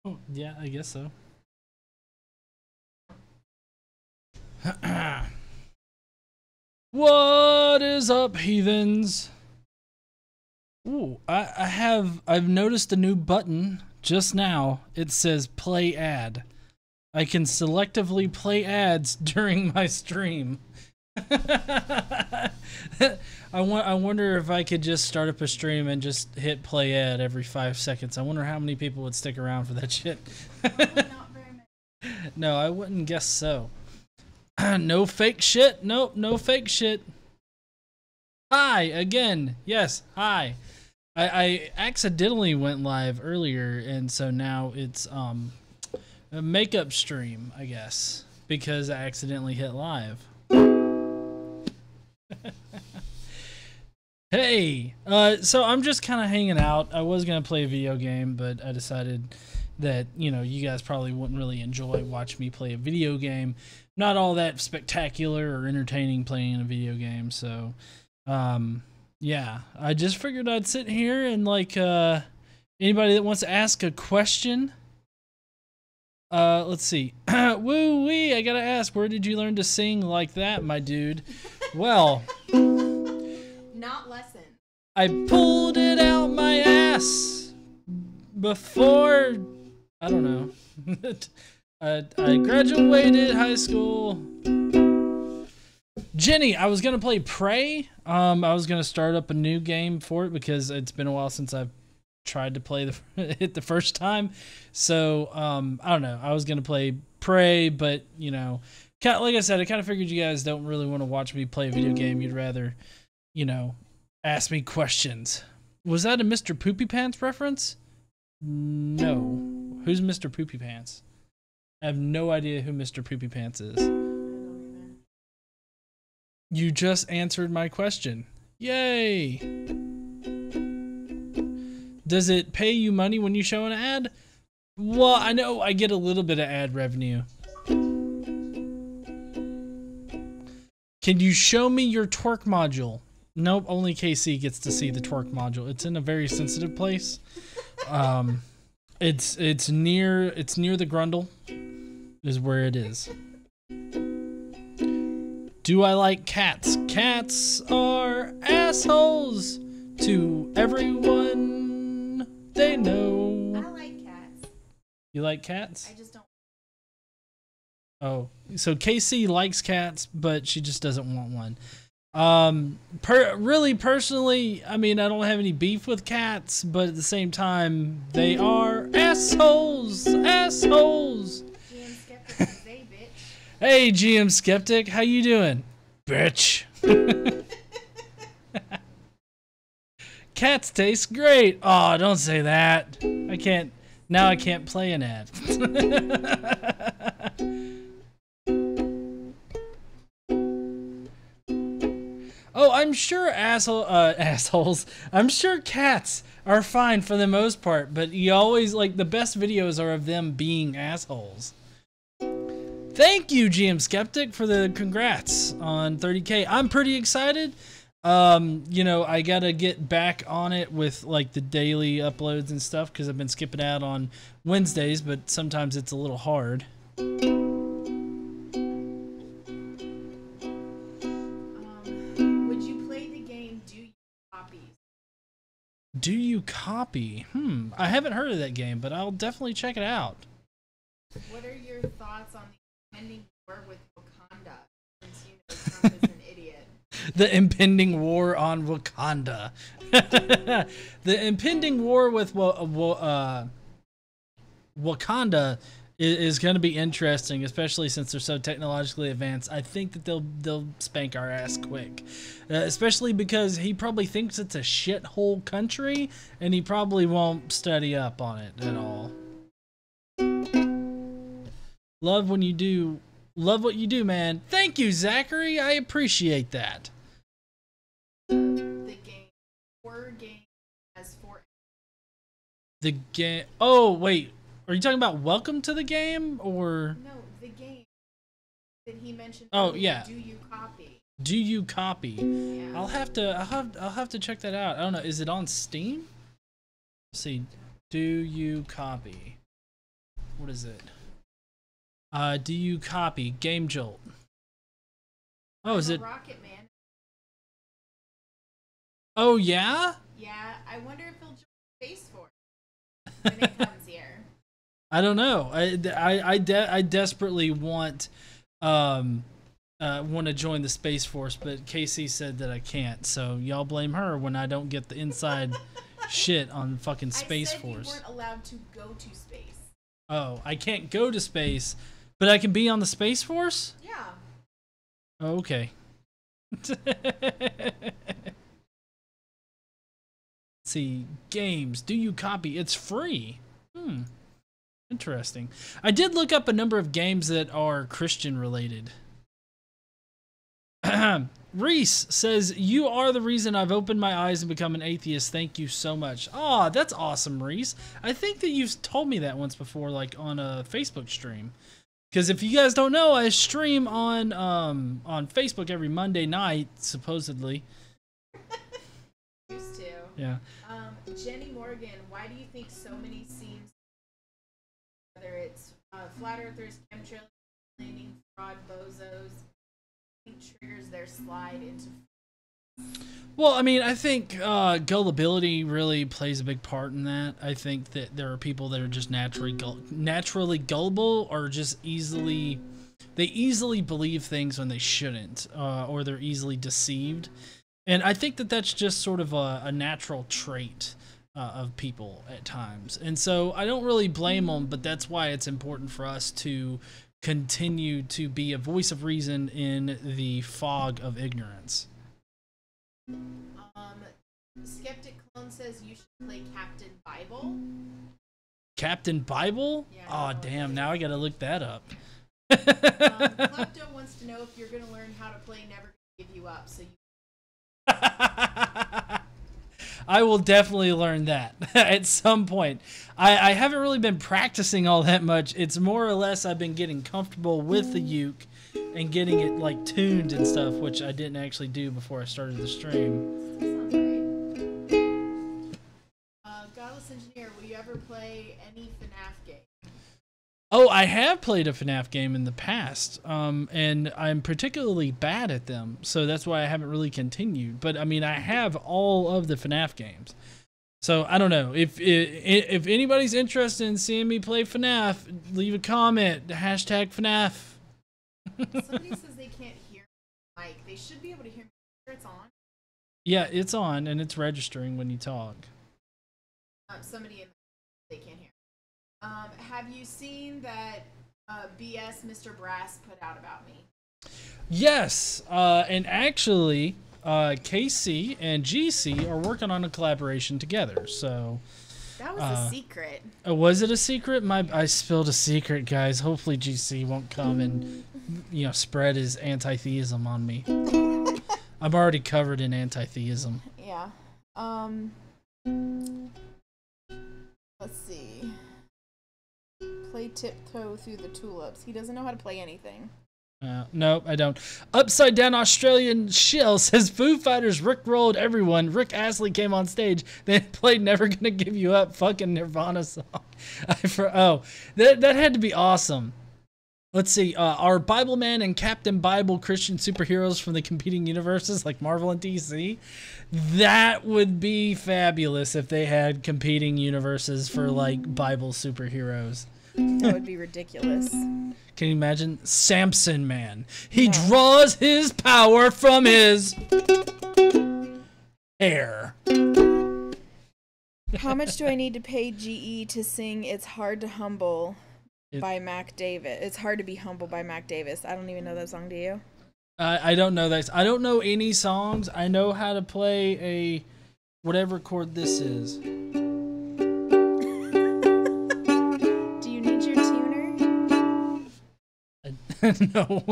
Oh, yeah, I guess so. What is up, heathens? Ooh, I've noticed a new button just now. It says play ad. I can selectively play ads during my stream. I wonder if I could just start up a stream and just hit play ad every 5 seconds. I wonder how many people would stick around for that shit. Not very many. No, I wouldn't guess so. No fake shit. Nope, no fake shit. Hi again. Yes, hi. I accidentally went live earlier, and so now it's a makeup stream, I guess, because I accidentally hit live. Hey, so I'm just kind of hanging out. I was gonna play a video game, but I decided that, you know, you guys probably wouldn't really enjoy watching me play a video game. Not all that spectacular or entertaining playing a video game, so yeah, I just figured I'd sit here and, like, anybody that wants to ask a question. Let's see. Woo wee, I gotta ask, where did you learn to sing like that, my dude? Well, Not lesson. I pulled it out my ass before, I don't know. I graduated high school. Jenny, I was gonna play Prey. I was gonna start up a new game for it because it's been a while since I've tried to play it the first time. So I don't know. I was gonna play Prey, but you know, like I said, I kind of figured you guys don't really want to watch me play a video game. You'd rather, you know, ask me questions. Was that a Mr. Poopy Pants reference? No. Who's Mr. Poopy Pants? I have no idea who Mr. Poopy Pants is. You just answered my question. Yay! Does it pay you money when you show an ad? Well, I know I get a little bit of ad revenue. Can you show me your twerk module? Nope, only KC gets to see the twerk module. It's in a very sensitive place. It's near the grundle is where it is. Do I like cats? Cats are assholes to everyone they know. I like cats. You like cats? I just don't. Oh, so KC likes cats, but she just doesn't want one. Really personally, I mean, I don't have any beef with cats, but at the same time, they are assholes. Assholes. GM Skeptic is a bitch. Hey, GM Skeptic, how you doing? Bitch. Cats taste great. Oh, don't say that. I can't. Now I can't play an ad. Oh, I'm sure assholes. I'm sure cats are fine for the most part, but you always, like, the best videos are of them being assholes. Thank you, GM Skeptic, for the congrats on 30K. I'm pretty excited. You know, I gotta get back on it with, like, the daily uploads and stuff because I've been skipping out on Wednesdays, but sometimes it's a little hard. Would you play the game Do You Copy? Do You Copy? I haven't heard of that game, but I'll definitely check it out. What are your thoughts on the impending war with Wakanda? Since you know Trump is an idiot. The impending war on Wakanda. The impending war with Wakanda is going to be interesting, especially since they're so technologically advanced. I think that they'll spank our ass quick, especially because he probably thinks it's a shithole country, and he probably won't study up on it at all. Love when you do. Love what you do, man. Thank you, Zachary. I appreciate that. The game, horror game, has 4. The game. Oh, wait. Are you talking about Welcome to the Game or? No, the game that he mentioned. Oh, earlier, yeah. Do You Copy? Do You Copy? Yeah. I'll have to check that out. I don't know. Is it on Steam? Let's see. Do You Copy? What is it? Do you copy Game Jolt? Oh, is it Rocket Man? Oh yeah? Yeah, I wonder if he'll join Space Force when it comes here. I don't know. I desperately want to join the Space Force, but Casey said that I can't. So y'all blame her when I don't get the inside shit on fucking Space Force. You weren't allowed to go to space. Oh, I can't go to space, but I can be on the Space Force? Yeah. Oh, okay. See, games. Do you copy? It's free. Interesting. I did look up a number of games that are Christian related. Reese says, "You are the reason I've opened my eyes and become an atheist. Thank you so much." Aw, that's awesome, Reese. I think that you've told me that once before, like on a Facebook stream. Because if you guys don't know, I stream on Facebook every Monday night, supposedly. Used to. Yeah. Jenny Morgan, why do you think so many scenes, whether it's flat earthers, chemtrails, landing, fraud, bozos, triggers their slide into? Well, I mean, I think gullibility really plays a big part in that. I think that there are people that are just naturally gullible, or just easily believe things when they shouldn't, or they're easily deceived. And I think that that's just sort of a natural trait of people at times. And so I don't really blame them, but that's why it's important for us to continue to be a voice of reason in the fog of ignorance. Skeptic Clone says you should play Captain Bible. Captain Bible? Yeah, oh, damn. Now I gotta look that up. Klepto wants to know if you're gonna learn how to play Never Give You Up. So you. I will definitely learn that at some point. I haven't really been practicing all that much. It's more or less I've been getting comfortable with the uke and getting it like tuned and stuff, which I didn't actually do before I started the stream. Sounds right. Godless Engineer, will you ever play any FNAF game? Oh, I have played a FNAF game in the past, and I'm particularly bad at them, so that's why I haven't really continued. But I mean, I have all of the FNAF games, so I don't know if anybody's interested in seeing me play FNAF. Leave a comment. Hashtag FNAF. Somebody says they can't hear Mike. They should be able to hear me. It's on. Yeah, it's on, and it's registering when you talk. Somebody in they can't hear. Have you seen that BS Mr. Brass put out about me? Yes, and actually, KC and GC are working on a collaboration together. So that was a secret. Was it a secret? I spilled a secret, guys. Hopefully, GC won't come and spread his anti-theism on me. I'm already covered in anti-theism. Yeah. Let's see. Play Tiptoe Through the Tulips. He doesn't know how to play anything. No, I don't. Upside Down Australian Shell says Foo Fighters rickrolled everyone. Rick Astley came on stage, then played Never Gonna Give You Up, fucking Nirvana song. That had to be awesome. Let's see. Are Bible Man and Captain Bible Christian superheroes from the competing universes like Marvel and DC? That would be fabulous if they had competing universes for like Bible superheroes. That would be ridiculous. Can you imagine? Samson Man. He draws his power from his hair. How much do I need to pay GE to sing It's Hard to Humble by Mac Davis? It's Hard to Be Humble by Mac Davis. I don't even know that song, do you? I don't know that. I don't know any songs. I know how to play a whatever chord this is. Do you need your tuner? No.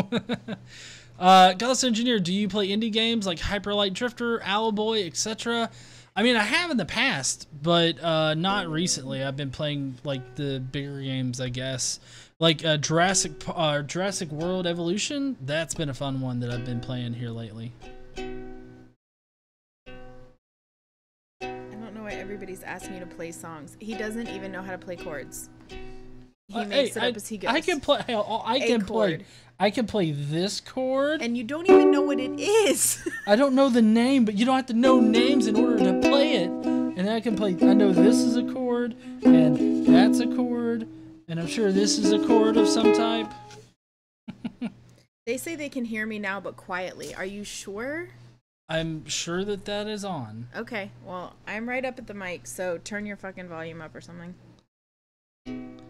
Godless Engineer, do you play indie games like Hyper Light Drifter, Owlboy, etc.? I mean, I have in the past, but not recently. I've been playing like the bigger games, I guess. Like Jurassic World Evolution. That's been a fun one that I've been playing here lately. I don't know why everybody's asking you to play songs. He doesn't even know how to play chords. He makes it up as he goes. I can play. Hell, I can chord. play. I can play this chord. And you don't even know what it is. I don't know the name, but you don't have to know names in order to play it. And I can play. I know this is a chord, and that's a chord, and I'm sure this is a chord of some type. They say they can hear me now, but quietly. Are you sure? I'm sure that that is on. Okay, well, I'm right up at the mic, so turn your fucking volume up or something.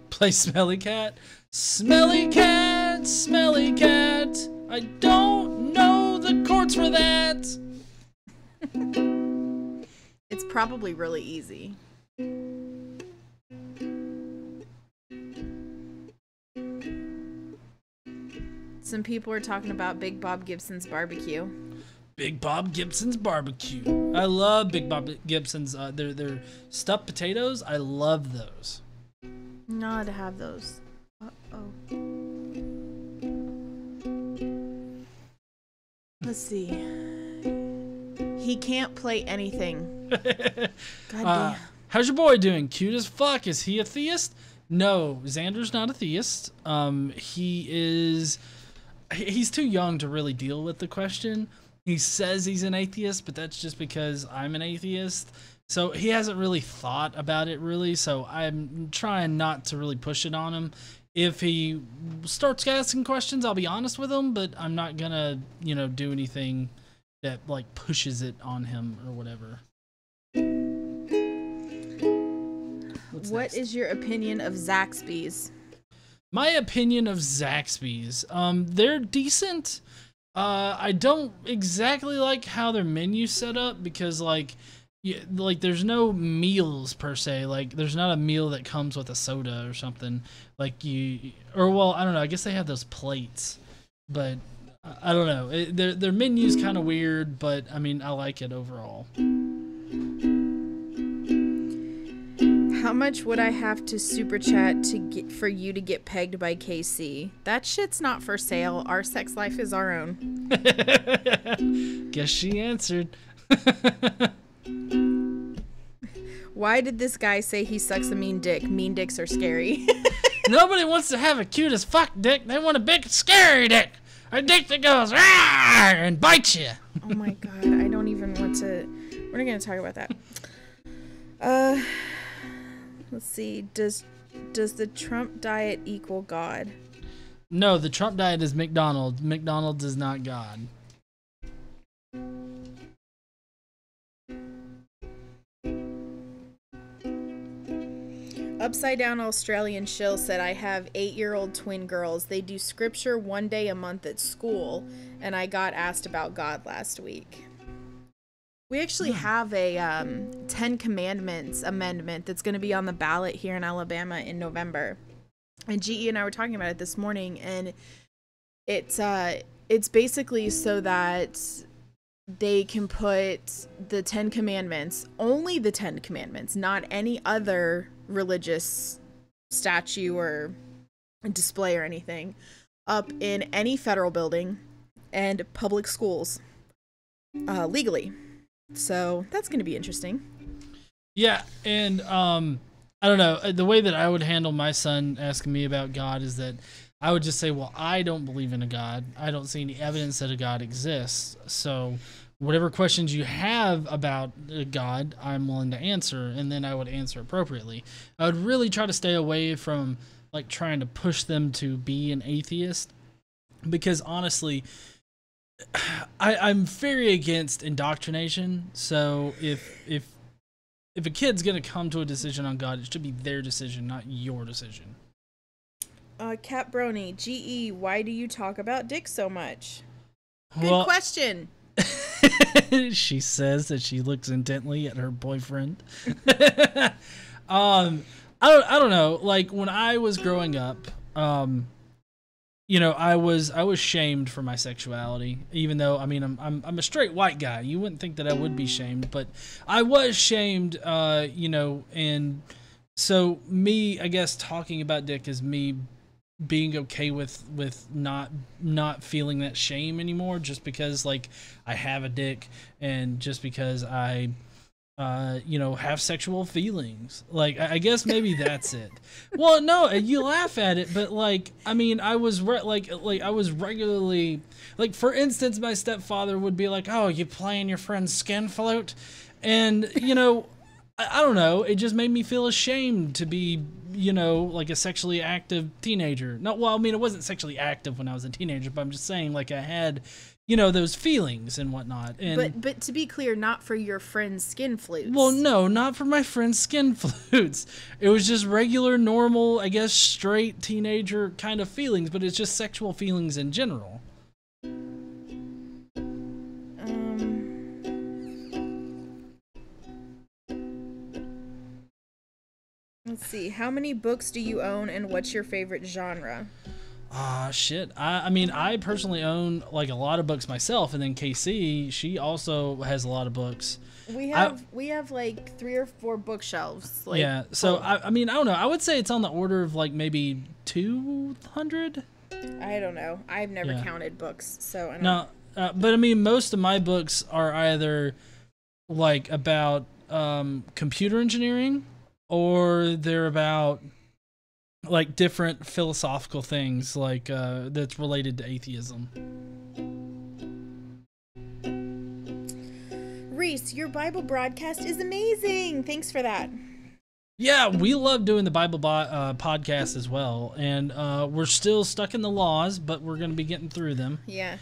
Play Smelly Cat. Smelly Cat, Smelly Cat. I don't know the chords for that. It's probably really easy. Some people are talking about Big Bob Gibson's barbecue. Big Bob Gibson's barbecue. I love Big Bob Gibson's. Their stuffed potatoes. I love those. No, to have those. Uh-oh. Let's see. He can't play anything. God damn. How's your boy doing? Cute as fuck. Is he a theist? No, Xander's not a theist. He's too young to really deal with the question. He says he's an atheist, but that's just because I'm an atheist. So he hasn't really thought about it really, so I'm trying not to really push it on him. If he starts asking questions, I'll be honest with him, but I'm not gonna, do anything that like pushes it on him or whatever. What is your opinion of Zaxby's? My opinion of Zaxby's, they're decent. I don't exactly like how their menu's set up because there's no meals per se. Like there's not a meal that comes with a soda or something. I don't know. I guess they have those plates, but I don't know. Their menu's kind of weird, but I mean I like it overall. How much would I have to super chat for you to get pegged by KC? That shit's not for sale. Our sex life is our own. Guess she answered. Why did this guy say he sucks a mean dick? Mean dicks are scary. Nobody wants to have a cute as fuck dick. They want a big scary dick. A dick that goes "Rawr!" and bites you. Oh my god, I don't even want to. We're not going to talk about that. Let's see. Does the Trump diet equal God? No, the Trump diet is McDonald's. McDonald's is not God. Upside Down Australian Shill said, I have 8-year-old twin girls. They do scripture one day a month at school, and I got asked about God last week. We actually have a 10 Commandments amendment that's going to be on the ballot here in Alabama in November. And GE and I were talking about it this morning, and it's basically so that they can put the 10 Commandments, only the 10 Commandments, not any other religious statue or display or anything, up in any federal building and public schools legally. So that's going to be interesting. Yeah, and I don't know. The way that I would handle my son asking me about God is that I would just say, well, I don't believe in a God. I don't see any evidence that a God exists. So whatever questions you have about God, I'm willing to answer, and then I would answer appropriately. I would really try to stay away from like trying to push them to be an atheist, because honestly, I'm very against indoctrination. So if a kid's gonna come to a decision on God, it should be their decision, not your decision. Cat Brony, GE, why do you talk about dick so much? Good question. She says that she looks intently at her boyfriend. I don't know. Like when I was growing up, I was shamed for my sexuality, even though, I mean, I'm a straight white guy. You wouldn't think that I would be shamed, but I was shamed, and so me, I guess, talking about dick is me being okay with not feeling that shame anymore, just because like I have a dick, and just because I have sexual feelings. Like, I guess maybe that's it. Well, no, you laugh at it, but like, I mean, I was I was regularly, like, for instance, my stepfather would be like, "Oh, you playing your friend's skin flute?" And, I don't know, it just made me feel ashamed to be, like a sexually active teenager. No, well, I mean, it wasn't sexually active when I was a teenager, but I'm just saying, like, I had, those feelings and whatnot. And but to be clear, not for your friend's skin flutes. well, no, not for my friend's skin flutes. It was just regular, normal, I guess, straight teenager kind of feelings, but it's just sexual feelings in general. Let's see. How many books do you own, and what's your favorite genre? Shit. I mean, I personally own like a lot of books myself, and then KC, she also has a lot of books. We have like 3 or 4 bookshelves. Like, yeah. So I mean, I don't know. I would say it's on the order of like maybe 200. I don't know. I've never counted books, so I don't. No, but I mean, most of my books are either like about computer engineering, or they're about like different philosophical things, like that's related to atheism. Reese, your Bible broadcast is amazing. Thanks for that. Yeah, we love doing the Bible podcast as well, and we're still stuck in the laws, but we're going to be getting through them. Yeah.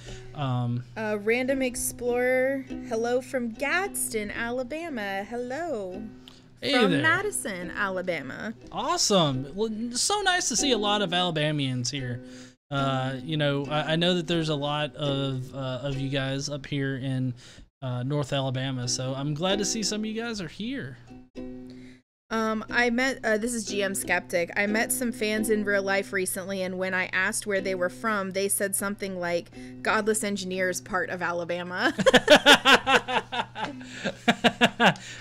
Random Explorer, hello from Gadsden, Alabama. Hello. Hey from there. Madison, Alabama. Awesome. Well, so nice to see a lot of Alabamians here. I know that there's a lot of you guys up here in North Alabama, so I'm glad to see some of you guys are here. I met, this is GM Skeptic. I met some fans in real life recently, and when I asked where they were from, they said something like, Godless Engineers part of Alabama.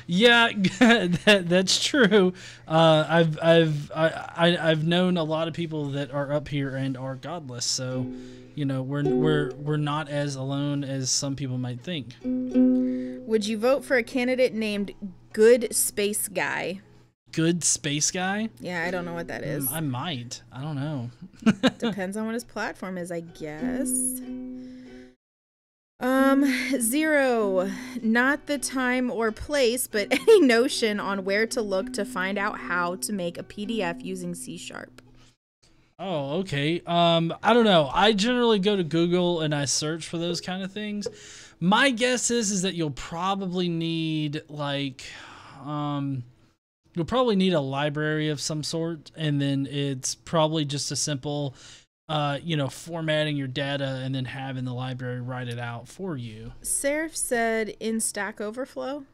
Yeah, that's true. I've known a lot of people that are up here and are godless, so we're not as alone as some people might think. Would you vote for a candidate named Good Space Guy? Good Space Guy? Yeah, I don't know what that is. I might. I don't know. Depends on what his platform is, I guess. 0. Not the time or place, but any notion on where to look to find out how to make a PDF using C#. Oh, okay. I don't know. I generally go to Google and I search for those kind of things. My guess is that you'll probably need you'll probably need a library of some sort, and then it's probably just a simple formatting your data and then having the library write it out for you. Seraph said in Stack Overflow.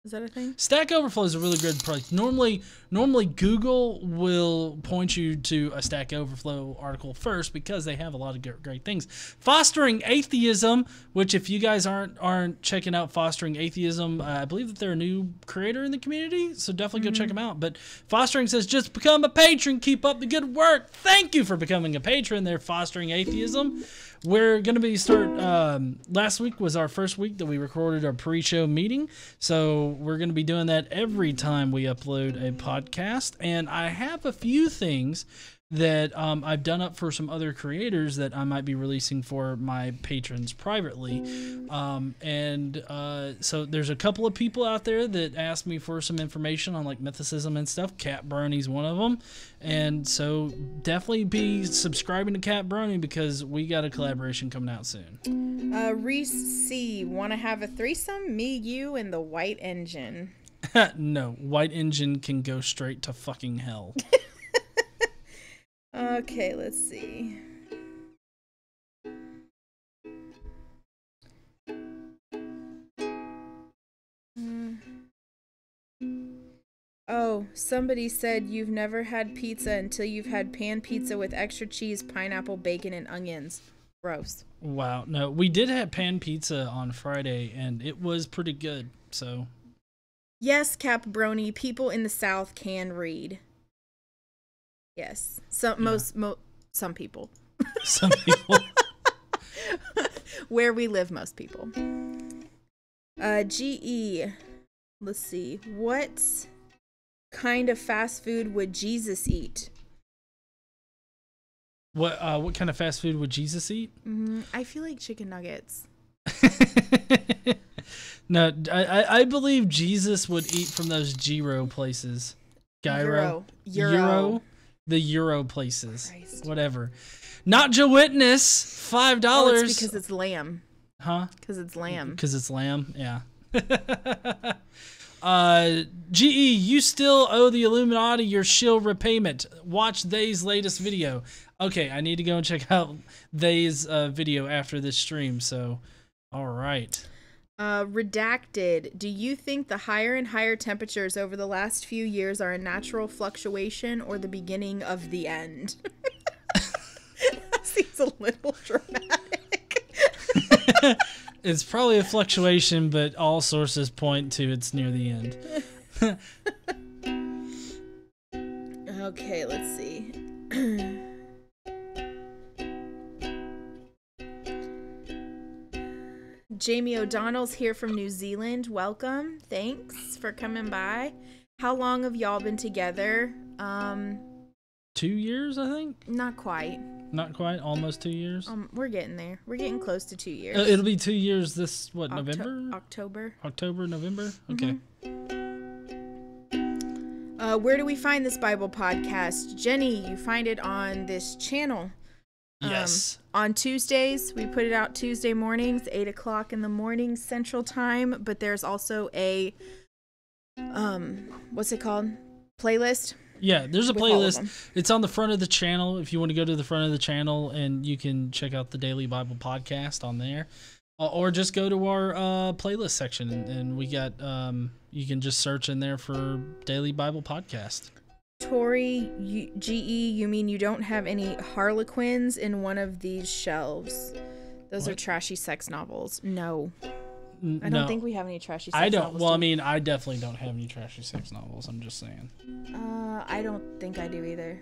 Is that a thing? Stack Overflow is a really good product. Normally Google will point you to a Stack Overflow article first because they have a lot of great things. Fostering Atheism, which if you guys aren't checking out Fostering Atheism, I believe that they're a new creator in the community, so definitely go check them out. But Fostering says, just become a patron, keep up the good work. Thank you for becoming a patron there, Fostering Atheism. We're going to be last week was our first week that we recorded our pre-show meeting, so we're going to be doing that every time we upload a podcast, and I have a few things that I've done up for some other creators that I might be releasing for my patrons privately. So there's a couple of people out there that asked me for some information on like mythicism and stuff. Cat Brony's one of them. And so definitely be subscribing to Cat Brony because we got a collaboration coming out soon. Reese C, want to have a threesome? Me, you, and the White Engine. No, White Engine can go straight to fucking hell. Okay, let's see. Oh, somebody said you've never had pizza until you've had pan pizza with extra cheese, pineapple, bacon, and onions. Gross. Wow. No, we did have pan pizza on Friday, and it was pretty good, so. Yes, Capbroni, people in the South can read. Yes. Some people. Some people. Where we live, most people. GE. Let's see. What kind of fast food would Jesus eat? What kind of fast food would Jesus eat? I feel like chicken nuggets. No, I believe Jesus would eat from those gyro places. Gyro. Euro. The Euro places. Christ. Whatever. Not Joe Witness. $5. Oh, it's because it's lamb. Huh? Because it's lamb. Because it's lamb. Yeah. GE, you still owe the Illuminati your shill repayment. Watch they's latest video. Okay, I need to go and check out they's video after this stream. So, all right. Redacted. Do you think the higher and higher temperatures over the last few years are a natural fluctuation or the beginning of the end? That seems a little dramatic. It's probably a fluctuation, but all sources point to it's near the end. Okay, let's see. Jamie O'Donnell's here from New Zealand. Welcome. Thanks for coming by. How long have y'all been together? 2 years, I think. Not quite. Not quite. Almost 2 years. We're getting there. We're getting close to 2 years. It'll be 2 years this November. October, November. Okay. Where do we find this Bible podcast? Jenny, you find it on this channel. Yes. On Tuesdays, we put it out Tuesday mornings, 8 o'clock in the morning Central Time. But there's also a, what's it called? Playlist. Yeah, there's a playlist. It's on the front of the channel. If you want to go to the front of the channel, and you can check out the Daily Bible Podcast on there, or just go to our playlist section, and we got you can just search in there for Daily Bible Podcast. Tori, GE, you mean you don't have any Harlequins in one of these shelves? Those are trashy sex novels. No. I don't think we have any trashy sex novels. Well, I mean, I definitely don't have any trashy sex novels. I'm just saying. I don't think I do either.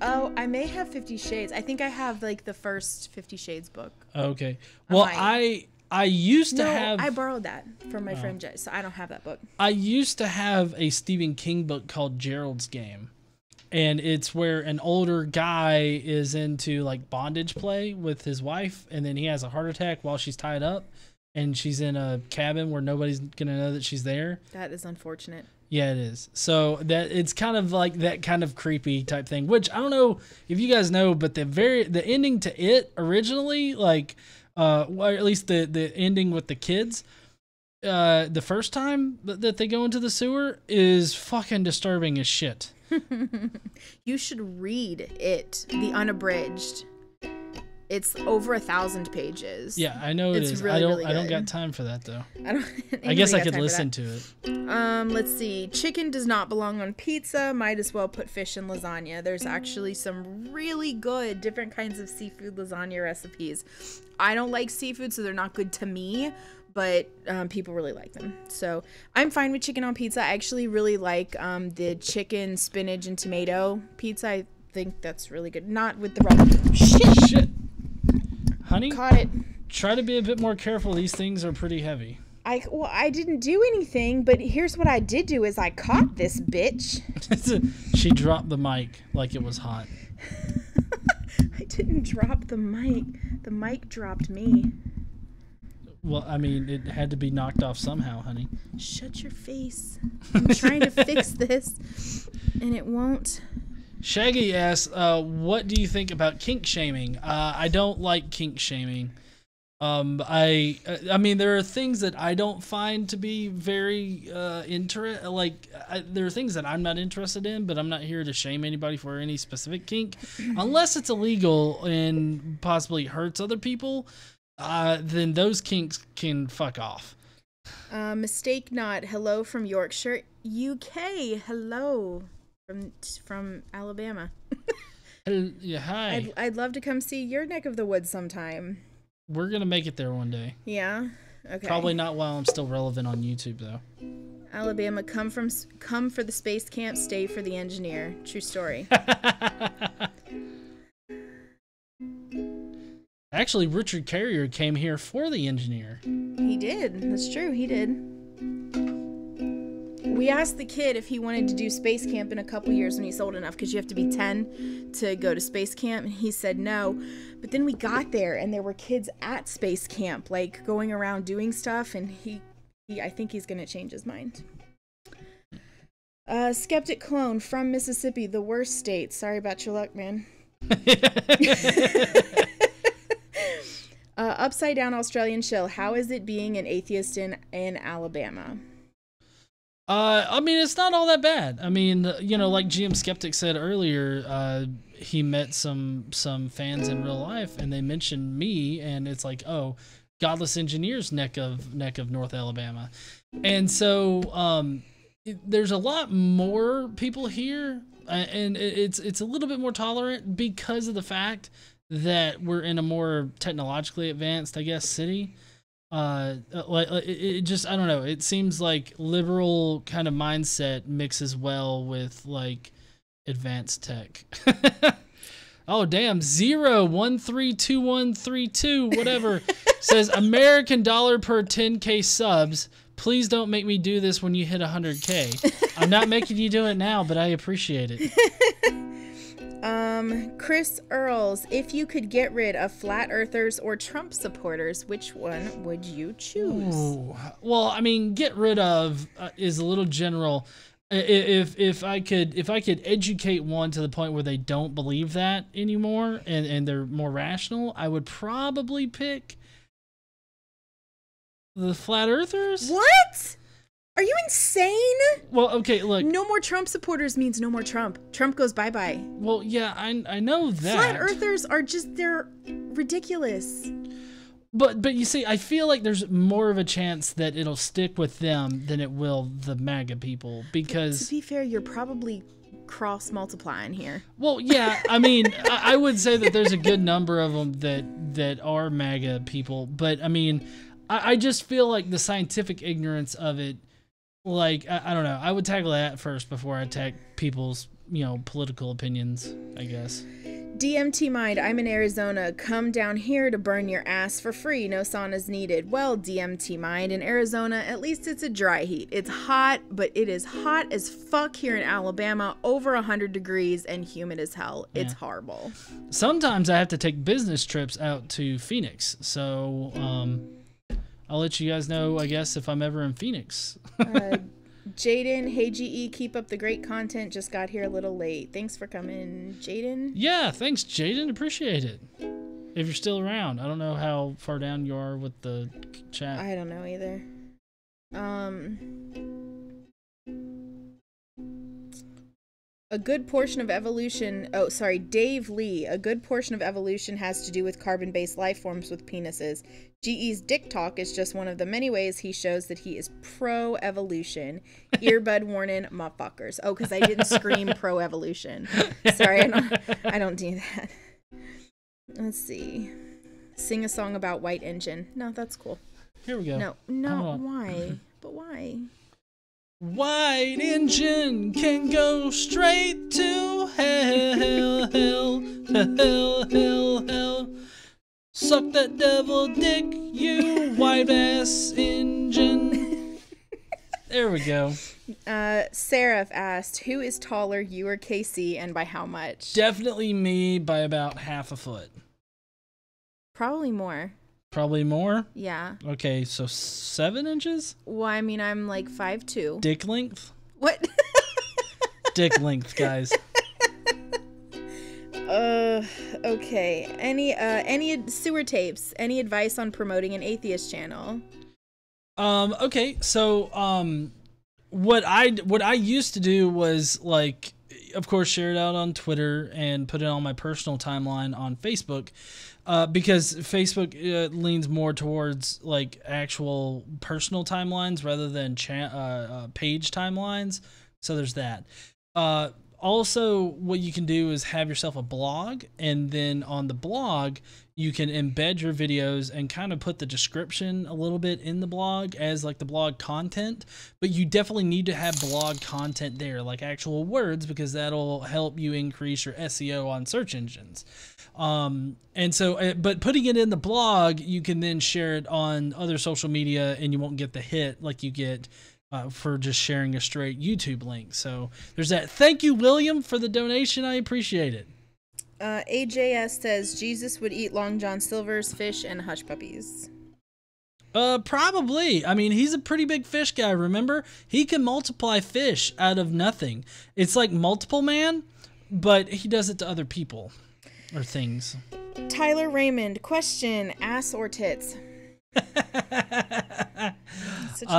Oh, I may have 50 Shades. I think I have, like, the first 50 Shades book. Okay. Well, I used to have... I borrowed that from my friend Jay, so I don't have that book. I used to have a Stephen King book called Gerald's Game. And it's where an older guy is into, like, bondage play with his wife, and then he has a heart attack while she's tied up, and she's in a cabin where nobody's going to know that she's there. That is unfortunate. Yeah, it is. So that it's kind of like that kind of creepy type thing, which I don't know if you guys know, but the ending to it originally, like, or at least the ending with the kids, the first time that they go into the sewer is fucking disturbing as shit. You should read it, the unabridged. It's over 1,000 pages. Yeah, I know it is. Really, I don't got time for that though. I guess I could listen to it. Let's see. Chicken does not belong on pizza. Might as well put fish in lasagna. There's actually some really good different kinds of seafood lasagna recipes. I don't like seafood, so they're not good to me, but people really like them. So I'm fine with chicken on pizza. I actually really like the chicken, spinach, and tomato pizza. I think that's really good. Not with the raw. Shit. Honey, caught it. Try to be a bit more careful. These things are pretty heavy. I didn't do anything, but here's what I did do is I caught this bitch. She dropped the mic like it was hot. I didn't drop the mic. The mic dropped me. Well, I mean, it had to be knocked off somehow, honey. Shut your face. I'm trying to fix this, and it won't. Shaggy asks, what do you think about kink shaming? I don't like kink shaming. I mean, there are things that I don't find to be very there are things that I'm not interested in, but I'm not here to shame anybody for any specific kink. Unless it's illegal and possibly hurts other people, then those kinks can fuck off. Mistake not. Hello from Yorkshire, UK. Hello. From Alabama. Yeah, hi. I'd love to come see your neck of the woods sometime. We're gonna make it there one day. Yeah. Okay. Probably not while I'm still relevant on YouTube though. Alabama, come for the space camp, stay for the engineer. True story. Actually, Richard Carrier came here for the engineer. He did. That's true. He did. We asked the kid if he wanted to do space camp in a couple years when he's old enough, because you have to be 10 to go to space camp, and he said no. But then we got there, and there were kids at space camp, like going around doing stuff, and I think he's gonna change his mind. Skeptic Clone from Mississippi, the worst state. Sorry about your luck, man. Upside down Australian shill. How is it being an atheist in Alabama? I mean, it's not all that bad. I mean, you know, like GM Skeptic said earlier, he met some fans in real life, and they mentioned me, and it's like, oh, Godless Engineers neck of North Alabama, and so there's a lot more people here, and it's a little bit more tolerant because of the fact that we're in a more technologically advanced, I guess, city. It just, I don't know. It seems like liberal kind of mindset mixes well with like advanced tech. Oh damn! 0132132 whatever says American dollar per 10K subs. Please don't make me do this when you hit 100K. I'm not making you do it now, but I appreciate it. Chris Earls, if you could get rid of flat earthers or Trump supporters, which one would you choose? Ooh. Well, I mean, get rid of is a little general. If I could educate one to the point where they don't believe that anymore and they're more rational, I would probably pick the flat earthers. What? Are you insane? Well, okay, look. No more Trump supporters means no more Trump. Trump goes bye-bye. Well, yeah, I know that. Flat earthers are just, they're ridiculous. But you see, I feel like there's more of a chance that it'll stick with them than it will the MAGA people, because... To be fair, you're probably cross-multiplying here. Well, yeah, I mean, I would say that there's a good number of them that are MAGA people, but I mean, I just feel like the scientific ignorance of it, like, I don't know. I would tackle that first before I attack people's, you know, political opinions, I guess. DMT Mind, I'm in Arizona. Come down here to burn your ass for free. No saunas needed. Well, DMT Mind, in Arizona, at least it's a dry heat. It's hot, but it is hot as fuck here in Alabama, over 100 degrees and humid as hell. Yeah. It's horrible. Sometimes I have to take business trips out to Phoenix, so I'll let you guys know, I guess, if I'm ever in Phoenix. Jaden, hey GE, keep up the great content. Just got here a little late. Thanks for coming, Jaden. Yeah, thanks, Jaden. Appreciate it. If you're still around. I don't know how far down you are with the chat. I don't know either. A good portion of evolution... Oh, sorry, Dave Lee. A good portion of evolution has to do with carbon-based life forms with penises. GE's dick talk is just one of the many ways he shows that he is pro-evolution. Earbud warning, motherfuckers. Oh, because I didn't scream pro-evolution. Sorry, I don't do that. Let's see. Sing a song about White Engine. No, that's cool. Here we go. No, why? But why? White engine can go straight to hell, hell, hell, hell, hell. Suck that devil dick, you white ass engine. There we go. Seraph asked, who is taller, you or KC, and by how much? Definitely me by about half a foot. Probably more. Probably more? Yeah. Okay, so 7 inches? Well, I mean, I'm like 5'2". Dick length? What? Dick length, guys. Okay. Any sewer tapes? Any advice on promoting an atheist channel? Okay, so what I used to do was, like, of course, share it out on Twitter and put it on my personal timeline on Facebook. Because Facebook leans more towards like actual personal timelines rather than page timelines. So there's that. Also, what you can do is have yourself a blog, and then on the blog, you can embed your videos and kind of put the description a little bit in the blog as like the blog content. But you definitely need to have blog content there, like actual words, because that'll help you increase your SEO on search engines. And so, but putting it in the blog, you can then share it on other social media, and you won't get the hit like you get for just sharing a straight YouTube link. So there's that. Thank you, William, for the donation. I appreciate it. AJS says Jesus would eat Long John Silver's fish and hush puppies. Probably. I mean, he's a pretty big fish guy, remember? He can multiply fish out of nothing. It's like Multiple Man, but he does it to other people or things. Tyler Raymond, question, ass or tits? Such a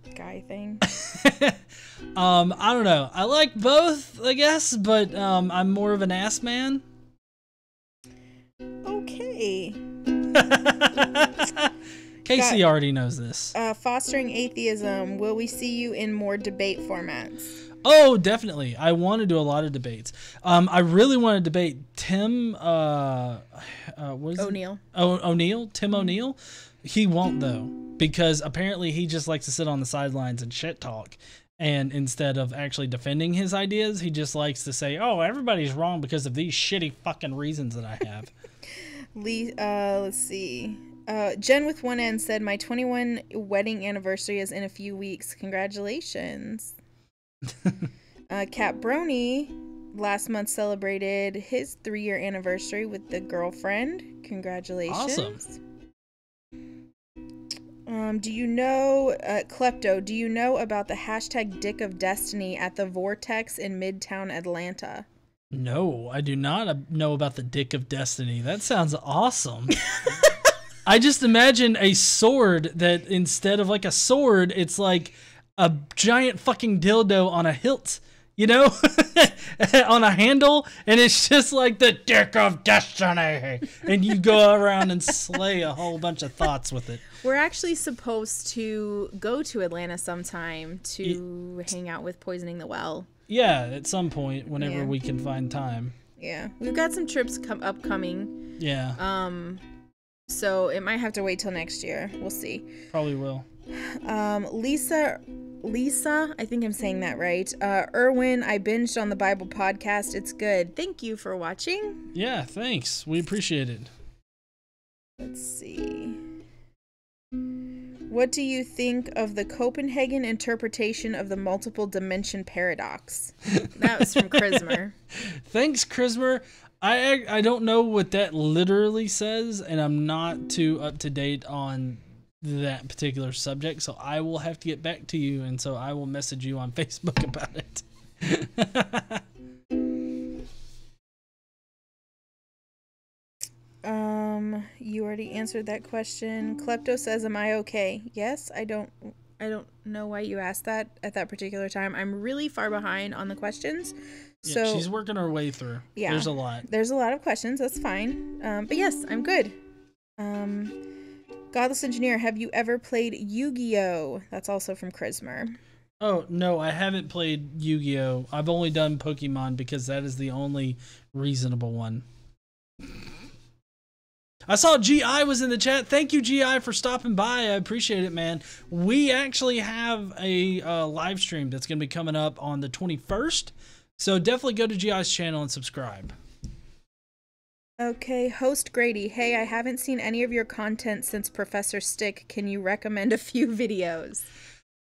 freaking guy thing. I don't know. I like both, I guess, but I'm more of an ass man. Okay. Casey already knows this. Fostering Atheism. Will we see you in more debate formats? Oh, definitely. I want to do a lot of debates. I really want to debate Tim. O'Neill. O'Neill. Tim O'Neill. He won't though, because apparently he just likes to sit on the sidelines and shit talk. And instead of actually defending his ideas, he just likes to say, "Oh, everybody's wrong because of these shitty fucking reasons that I have." Let's see. Jen with one N said, "My 21 wedding anniversary is in a few weeks. Congratulations." Cat Brony last month celebrated his 3-year anniversary with the girlfriend. Congratulations. Awesome. Do you know, Klepto, do you know about the hashtag Dick of Destiny at the Vortex in Midtown Atlanta? No, I do not know about the Dick of Destiny. That sounds awesome. I just imagine a sword that instead of like a sword, it's like a giant fucking dildo on a hilt, you know, on a handle, and it's just like the Dick of Destiny, and you go around and slay a whole bunch of thoughts with it. We're actually supposed to go to Atlanta sometime to hang out with Poisoning the Well. Yeah, at some point, whenever we can find time. Yeah, we've got some trips upcoming. Yeah. So it might have to wait till next year. We'll see. Probably will. Lisa, I think I'm saying that right. Erwin, I binged on the Bible podcast. It's good. Thank you for watching. Yeah, thanks. We appreciate it. Let's see. What do you think of the Copenhagen interpretation of the multiple dimension paradox? That was from Chrismer. Thanks, Chrismer. I don't know what that literally says, and I'm not too up to date on that particular subject, so I will have to get back to you, and so I will message you on Facebook about it. You already answered that question. Klepto says, "Am I okay?" Yes, I don't know why you asked that at that particular time. I'm really far behind on the questions. So yeah, she's working her way through. Yeah. There's a lot. There's a lot of questions. That's fine. But yes, I'm good. Godless Engineer, have you ever played Yu-Gi-Oh? That's also from Chrismer. Oh, no, I haven't played Yu-Gi-Oh. I've only done Pokemon because that is the only reasonable one. I saw GI was in the chat. Thank you, GI, for stopping by. I appreciate it, man. We actually have a live stream that's going to be coming up on the 21st. So definitely go to GI's channel and subscribe. Okay, Host Grady. Hey, I haven't seen any of your content since Professor Stick. Can you recommend a few videos?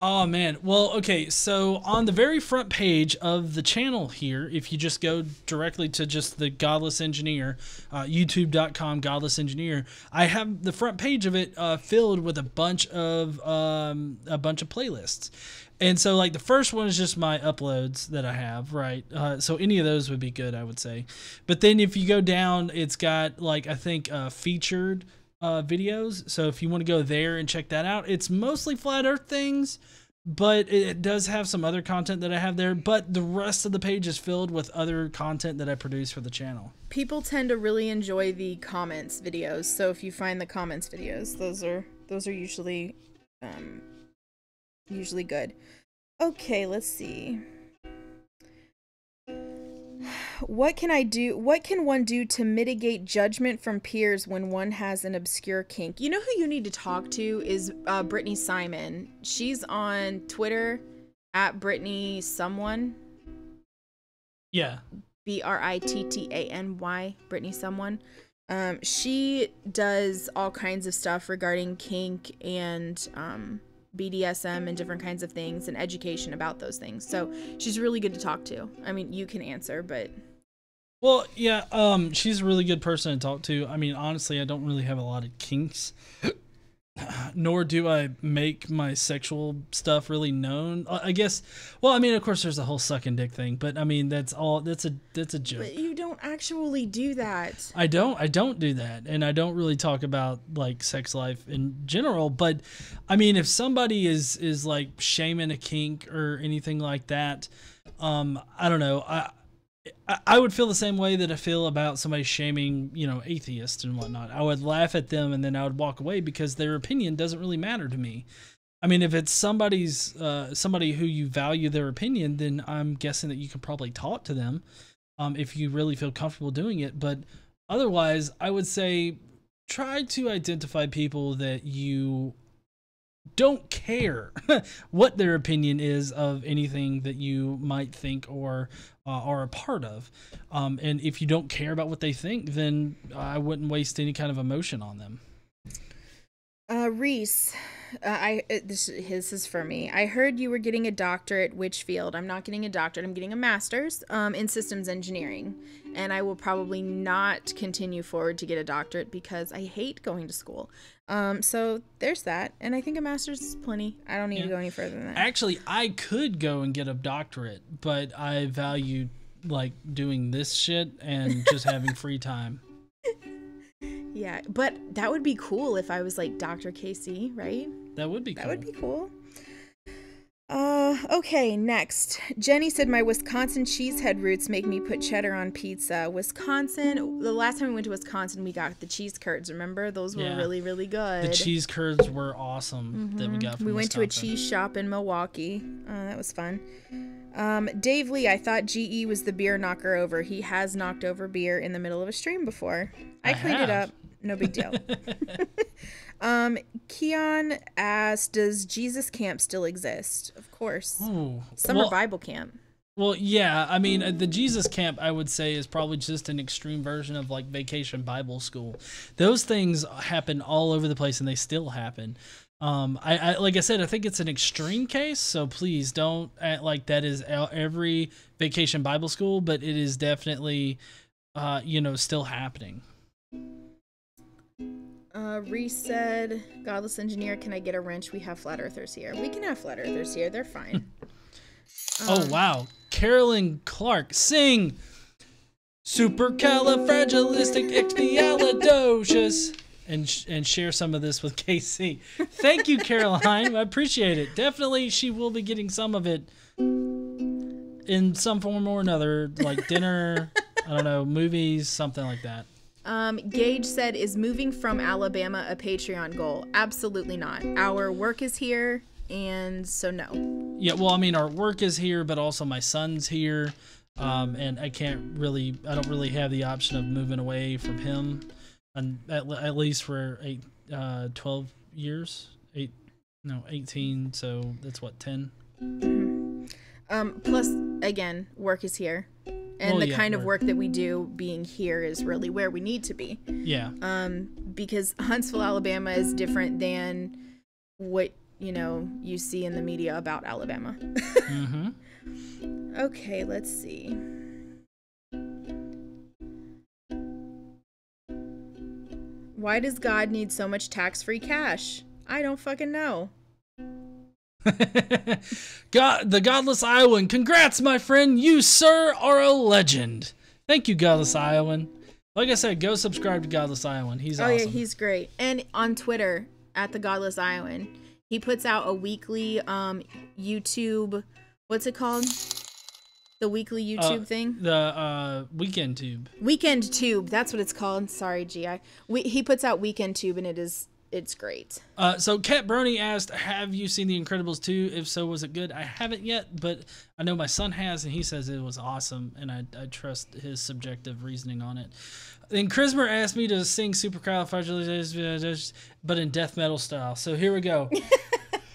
Oh, man. Well, okay, so on the very front page of the channel here, if you just go directly to just the Godless Engineer, youtube.com Godless Engineer, I have the front page of it filled with a bunch of playlists. And so, like, the first one is just my uploads that I have, right? So any of those would be good, I would say. But then if you go down, it's got, like, I think featured videos. So if you want to go there and check that out, it's mostly flat earth things, but it does have some other content that I have there. But the rest of the page is filled with other content that I produce for the channel. People tend to really enjoy the comments videos. So if you find the comments videos, those are usually good. Okay, let's see. What can one do to mitigate judgment from peers when one has an obscure kink? You know who you need to talk to is Brittany Simon. She's on Twitter at Brittany Someone. Yeah. BRITTANY, Brittany Someone. She does all kinds of stuff regarding kink and BDSM and different kinds of things and education about those things. So she's really good to talk to. I mean, you can answer, but... Well, yeah, she's a really good person to talk to. I mean, honestly, I don't really have a lot of kinks, nor do I make my sexual stuff really known. I guess, well, I mean, of course, there's the whole sucking dick thing, but I mean, that's a joke. But you don't actually do that. I don't do that, and I don't really talk about like sex life in general. But I mean, if somebody is like shaming a kink or anything like that, I don't know. I would feel the same way that I feel about somebody shaming, atheists and whatnot. I would laugh at them and then I would walk away because their opinion doesn't really matter to me. I mean, if it's somebody who you value their opinion, then I'm guessing that you can probably talk to them if you really feel comfortable doing it. But otherwise, I would say try to identify people that you don't care what their opinion is of anything that you might think or are a part of. And if you don't care about what they think, then I wouldn't waste any kind of emotion on them. Reese, this is for me. I heard you were getting a doctorate. Which field? I'm not getting a doctorate. I'm getting a master's in systems engineering. And I will probably not continue forward to get a doctorate because I hate going to school. So there's that. And I think a master's is plenty. I don't need to go any further than that. Actually, I could go and get a doctorate, but I value like doing this shit and just having free time. Yeah, but that would be cool if I was like Dr. KC, right? That would be cool. That would be cool. Okay, next. Jenny said my Wisconsin cheesehead roots make me put cheddar on pizza. Wisconsin, the last time we went to Wisconsin, we got the cheese curds, remember? Those were really, really good. The cheese curds were awesome that we got from We went Wisconsin. to a cheese shop in Milwaukee. That was fun. Dave Lee, I thought GE was the beer knocker over. He has knocked over beer in the middle of a stream before. I cleaned it up. No big deal. Keon asked, does Jesus Camp still exist? Of course. Ooh. Summer Bible Camp. Well, yeah. I mean, the Jesus Camp, I would say, is probably just an extreme version of like Vacation Bible School. Those things happen all over the place, and they still happen. I like I said, I think it's an extreme case, so please don't act like that is every Vacation Bible School, but it is definitely, still happening. Reese said, Godless Engineer, can I get a wrench? We have flat earthers here. We can have flat earthers here. They're fine. Oh, wow. Carolyn Clark, sing Supercalifragilisticexpialidocious and share some of this with KC. Thank you, Caroline. I appreciate it. Definitely, she will be getting some of it in some form or another, like dinner, I don't know, movies, something like that. Gage said, is moving from Alabama a Patreon goal? Absolutely not. Our work is here, and so no. Yeah, well, I mean, our work is here, but also my son's here, and I don't really have the option of moving away from him, and at least for 12 years, 18, so that's what, 10? Mm-hmm. Plus, again, work is here. And the kind of work that we do being here is really where we need to be. Yeah. Because Huntsville, Alabama is different than what, you see in the media about Alabama. Mm-hmm. Okay, let's see. Why does God need so much tax-free cash? I don't fucking know. The Godless Iowan, congrats, my friend. You, sir, are a legend. Thank you, Godless Iowan. Like I said, go subscribe to Godless Iowan. He's awesome. Oh yeah, he's great. And on Twitter at the Godless Iowan, he puts out a weekly YouTube. What's it called? The weekly YouTube thing. The Weekend Tube. Weekend Tube. That's what it's called. Sorry, GI. He puts out Weekend Tube, and it's great. So Kat Brony asked, have you seen The Incredibles 2? If so, was it good? I haven't yet, but I know my son has, and he says it was awesome, and I trust his subjective reasoning on it. Then Chrismer asked me to sing Supercalifragilisticexpialidocious, but in death metal style. So here we go.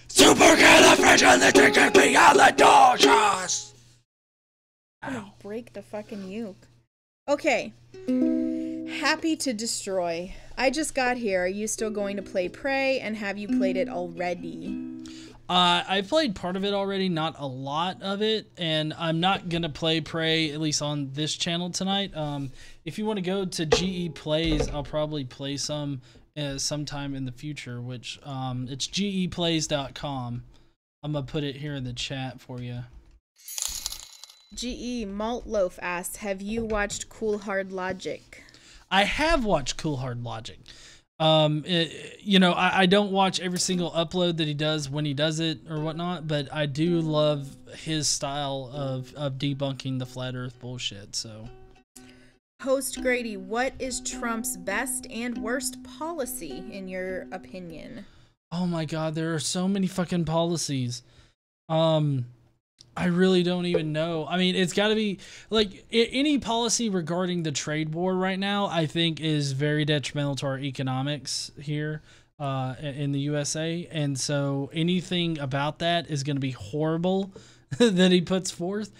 Supercalifragilisticexpialidocious! I'm gonna break the fucking uke. Okay. Happy to Destroy. I just got here. Are you still going to play Prey, and have you played it already? I played part of it already, not a lot of it, and I'm not gonna play Prey, at least on this channel tonight. If you want to go to GE Plays, I'll probably play some sometime in the future, which it's geplays.com. I'm gonna put it here in the chat for you. GE Malt Loaf asks, have you watched Cool Hard Logic? I have watched Cool Hard Logic. You know, I don't watch every single upload that he does when he does it or whatnot, but I do love his style of debunking the flat earth bullshit. So, Host Grady, what is Trump's best and worst policy in your opinion? oh my God, there are so many fucking policies. I really don't even know. I mean, it's got to be like any policy regarding the trade war right now, I think is very detrimental to our economics here in the USA. And so anything about that is going to be horrible that he puts forth.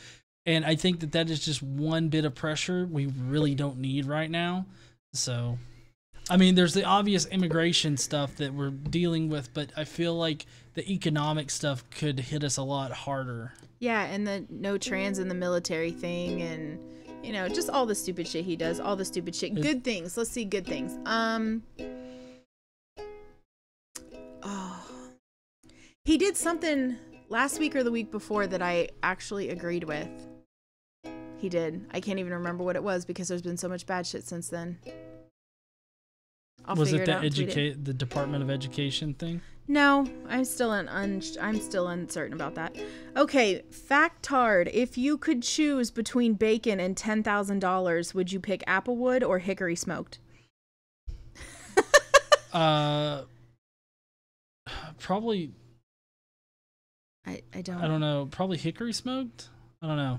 And I think that that is just one bit of pressure we really don't need right now. So, I mean, there's the obvious immigration stuff that we're dealing with, but I feel like the economic stuff could hit us a lot harder. Yeah, and the no trans in the military thing, and you know, just all the stupid shit he does, all the stupid shit. Good things. Let's see good things. He did something last week or the week before that I actually agreed with. He did. I can't even remember what it was because there's been so much bad shit since then. Was it the Department of Education thing? No, I'm still uncertain about that. Okay, Factard. If you could choose between bacon and $10,000, would you pick Applewood or Hickory Smoked? Probably. I don't know. Probably Hickory Smoked. I don't know.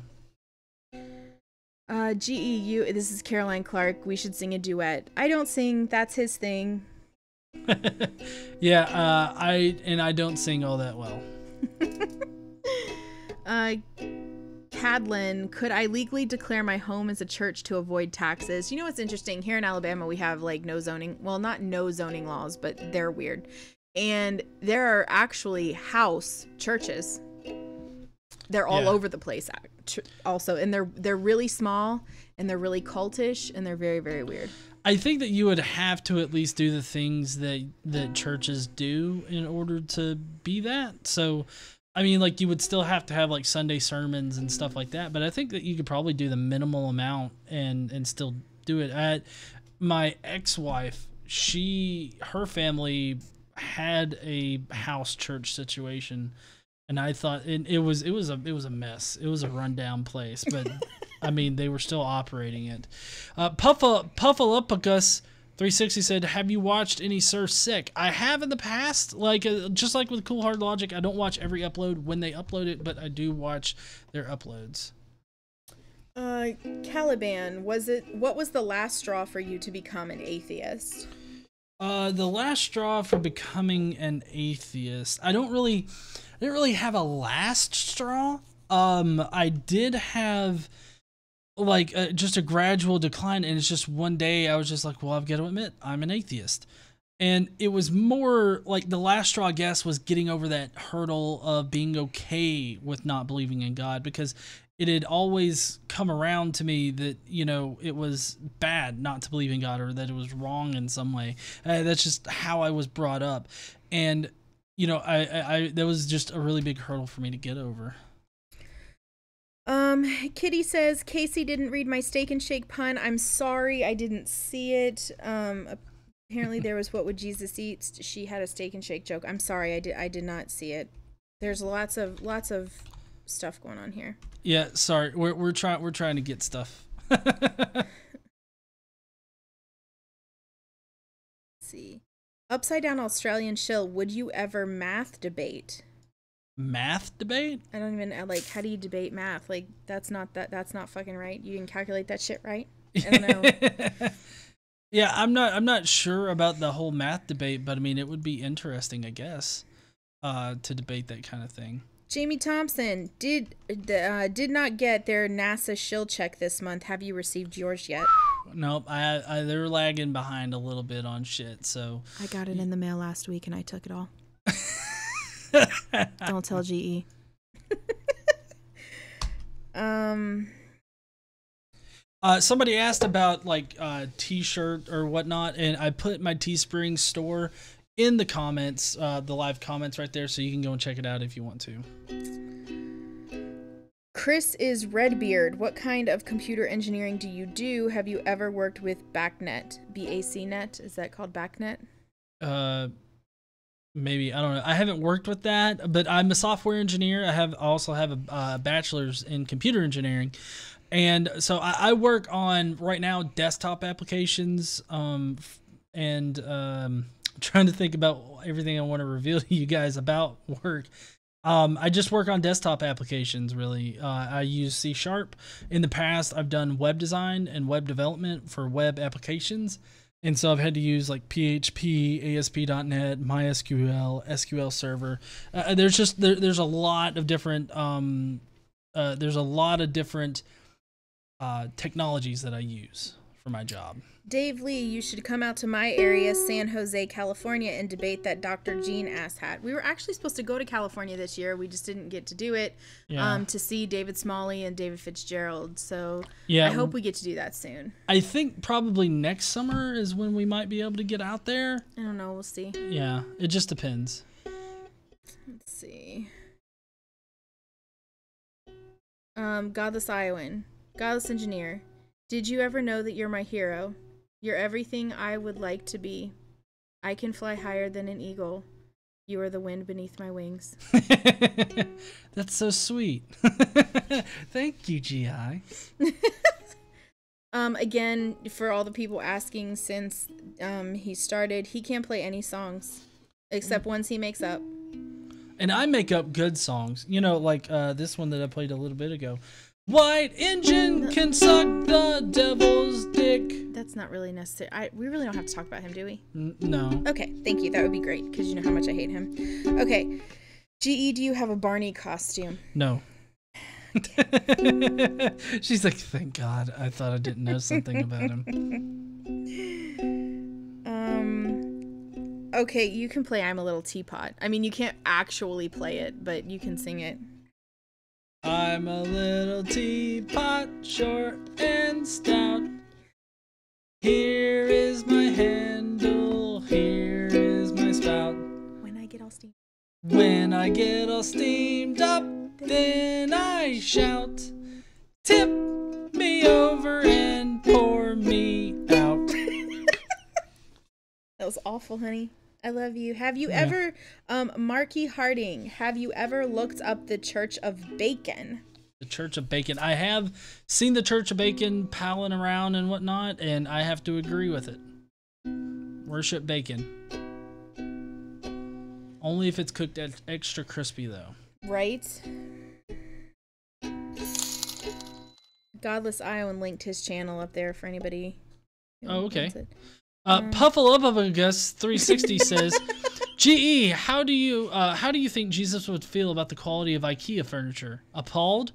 GEU. This is Caroline Clark. We should sing a duet. I don't sing. That's his thing. Yeah, I don't sing all that well. Cadlin, could I legally declare my home as a church to avoid taxes? You know what's interesting? Here in Alabama, we have like no zoning. Well, not no zoning laws, but they're weird. And there are actually house churches. They're all over the place also, and they're really small and they're really cultish and they're very, very weird. I think that you would have to at least do the things that churches do in order to be that. So, I mean, like you would still have to have like Sunday sermons and stuff like that. But I think that you could probably do the minimal amount and still do it. My ex-wife, her family had a house church situation, and I thought it was a mess. It was a rundown place, but. I mean, they were still operating it. Puffalupicus 360 said, have you watched any Sir Sick? I have in the past, like just like with Cool Hard Logic. I don't watch every upload when they upload it, but I do watch their uploads. Caliban, what was the last straw for you to become an atheist? The last straw for becoming an atheist. I didn't really have a last straw. I did have like just a gradual decline, and it's just one day I was just like, well, I've got to admit I'm an atheist. And it was more like the last straw, I guess, was getting over that hurdle of being okay with not believing in God, because it had always come around to me that, you know, it was bad not to believe in God, or that it was wrong in some way. That's just how I was brought up. And, you know, I that was just a really big hurdle for me to get over. Kitty says, Casey didn't read my Steak and Shake pun. I'm sorry, I didn't see it. Apparently there was what would Jesus eat. She had a Steak and Shake joke. I'm sorry, I did not see it. There's lots of stuff going on here. Yeah, sorry. We're trying to get stuff. Let's see. Upside down Australian shill, would you ever math debate? Math debate? I don't even like, how do you debate math? Like that's not fucking right. You can calculate that shit right? I don't know. Yeah, I'm not sure about the whole math debate, but I mean it would be interesting, I guess, to debate that kind of thing. Jamie Thompson did not get their NASA shill check this month. Have you received yours yet? Nope, they're lagging behind a little bit on shit. So I got it in the mail last week and I took it all. Don't tell GE. Somebody asked about like t-shirt or whatnot, and I put my Teespring store in the comments, the live comments right there, so you can go and check it out if you want to. Chris is Redbeard. What kind of computer engineering do you do? Have you ever worked with BACnet? BACnet? Is that called BACnet? Maybe, I don't know. I haven't worked with that, but I'm a software engineer. I also have a bachelor's in computer engineering. And so I work on, right now, desktop applications, and trying to think about everything I want to reveal to you guys about work. I just work on desktop applications, really. I use C#. In the past, I've done web design and web development for web applications. And so I've had to use like PHP, ASP.NET, MySQL, SQL Server. There's a lot of different technologies that I use for my job. Dave Lee, you should come out to my area, San Jose, California, and debate that Dr. Gene asshat. We were actually supposed to go to California this year. We just didn't get to do it, to see David Smalley and David Fitzgerald. So I hope we get to do that soon. I think probably next summer is when we might be able to get out there. I don't know. We'll see. Yeah, it just depends. Let's see. Godless Iowan. Godless Engineer. Did you ever know that you're my hero? You're everything I would like to be. I can fly higher than an eagle. You are the wind beneath my wings. That's so sweet. Thank you, GI. Again, for all the people asking since he started, he can't play any songs except ones he makes up. And I make up good songs. You know, like this one that I played a little bit ago. White engine can suck the devil's dick. That's not really necessary. We really don't have to talk about him, do we? No. Okay, thank you. That would be great, because you know how much I hate him. Okay. GE, do you have a Barney costume? No. She's like, thank God. I thought I didn't know something about him. Okay, you can play I'm a Little Teapot. I mean, you can't actually play it, but you can sing it. I'm a little teapot, short and stout. Here is my handle, here is my spout. When I get all steamed. When I get all steamed up, then I shout, tip me over and pour me out. That was awful, honey. I love you. Have you ever, Marky Harding, have you ever looked up the Church of Bacon? The Church of Bacon. I have seen the Church of Bacon palling around and whatnot, and I have to agree with it. Worship bacon. Only if it's cooked extra crispy, though. Right? Godless Iowan linked his channel up there for anybody who okay. wants it. Puffalopagus 360 says, GE, how do you think Jesus would feel about the quality of IKEA furniture? Appalled?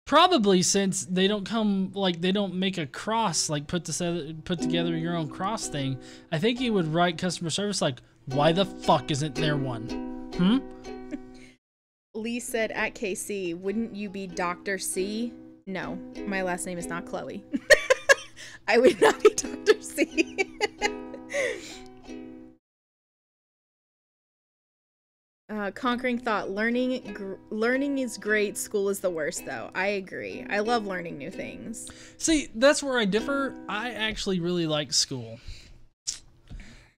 Probably, since they don't come, like, they don't make a cross, like put together your own cross thing. I think he would write customer service like, why the fuck isn't there one? Lee said at KC, wouldn't you be Dr. C? No, my last name is not Chloe. I would not be Dr. C. Conquering Thought. Learning is great. School is the worst, though. I agree. I love learning new things. See, that's where I differ. I actually really like school.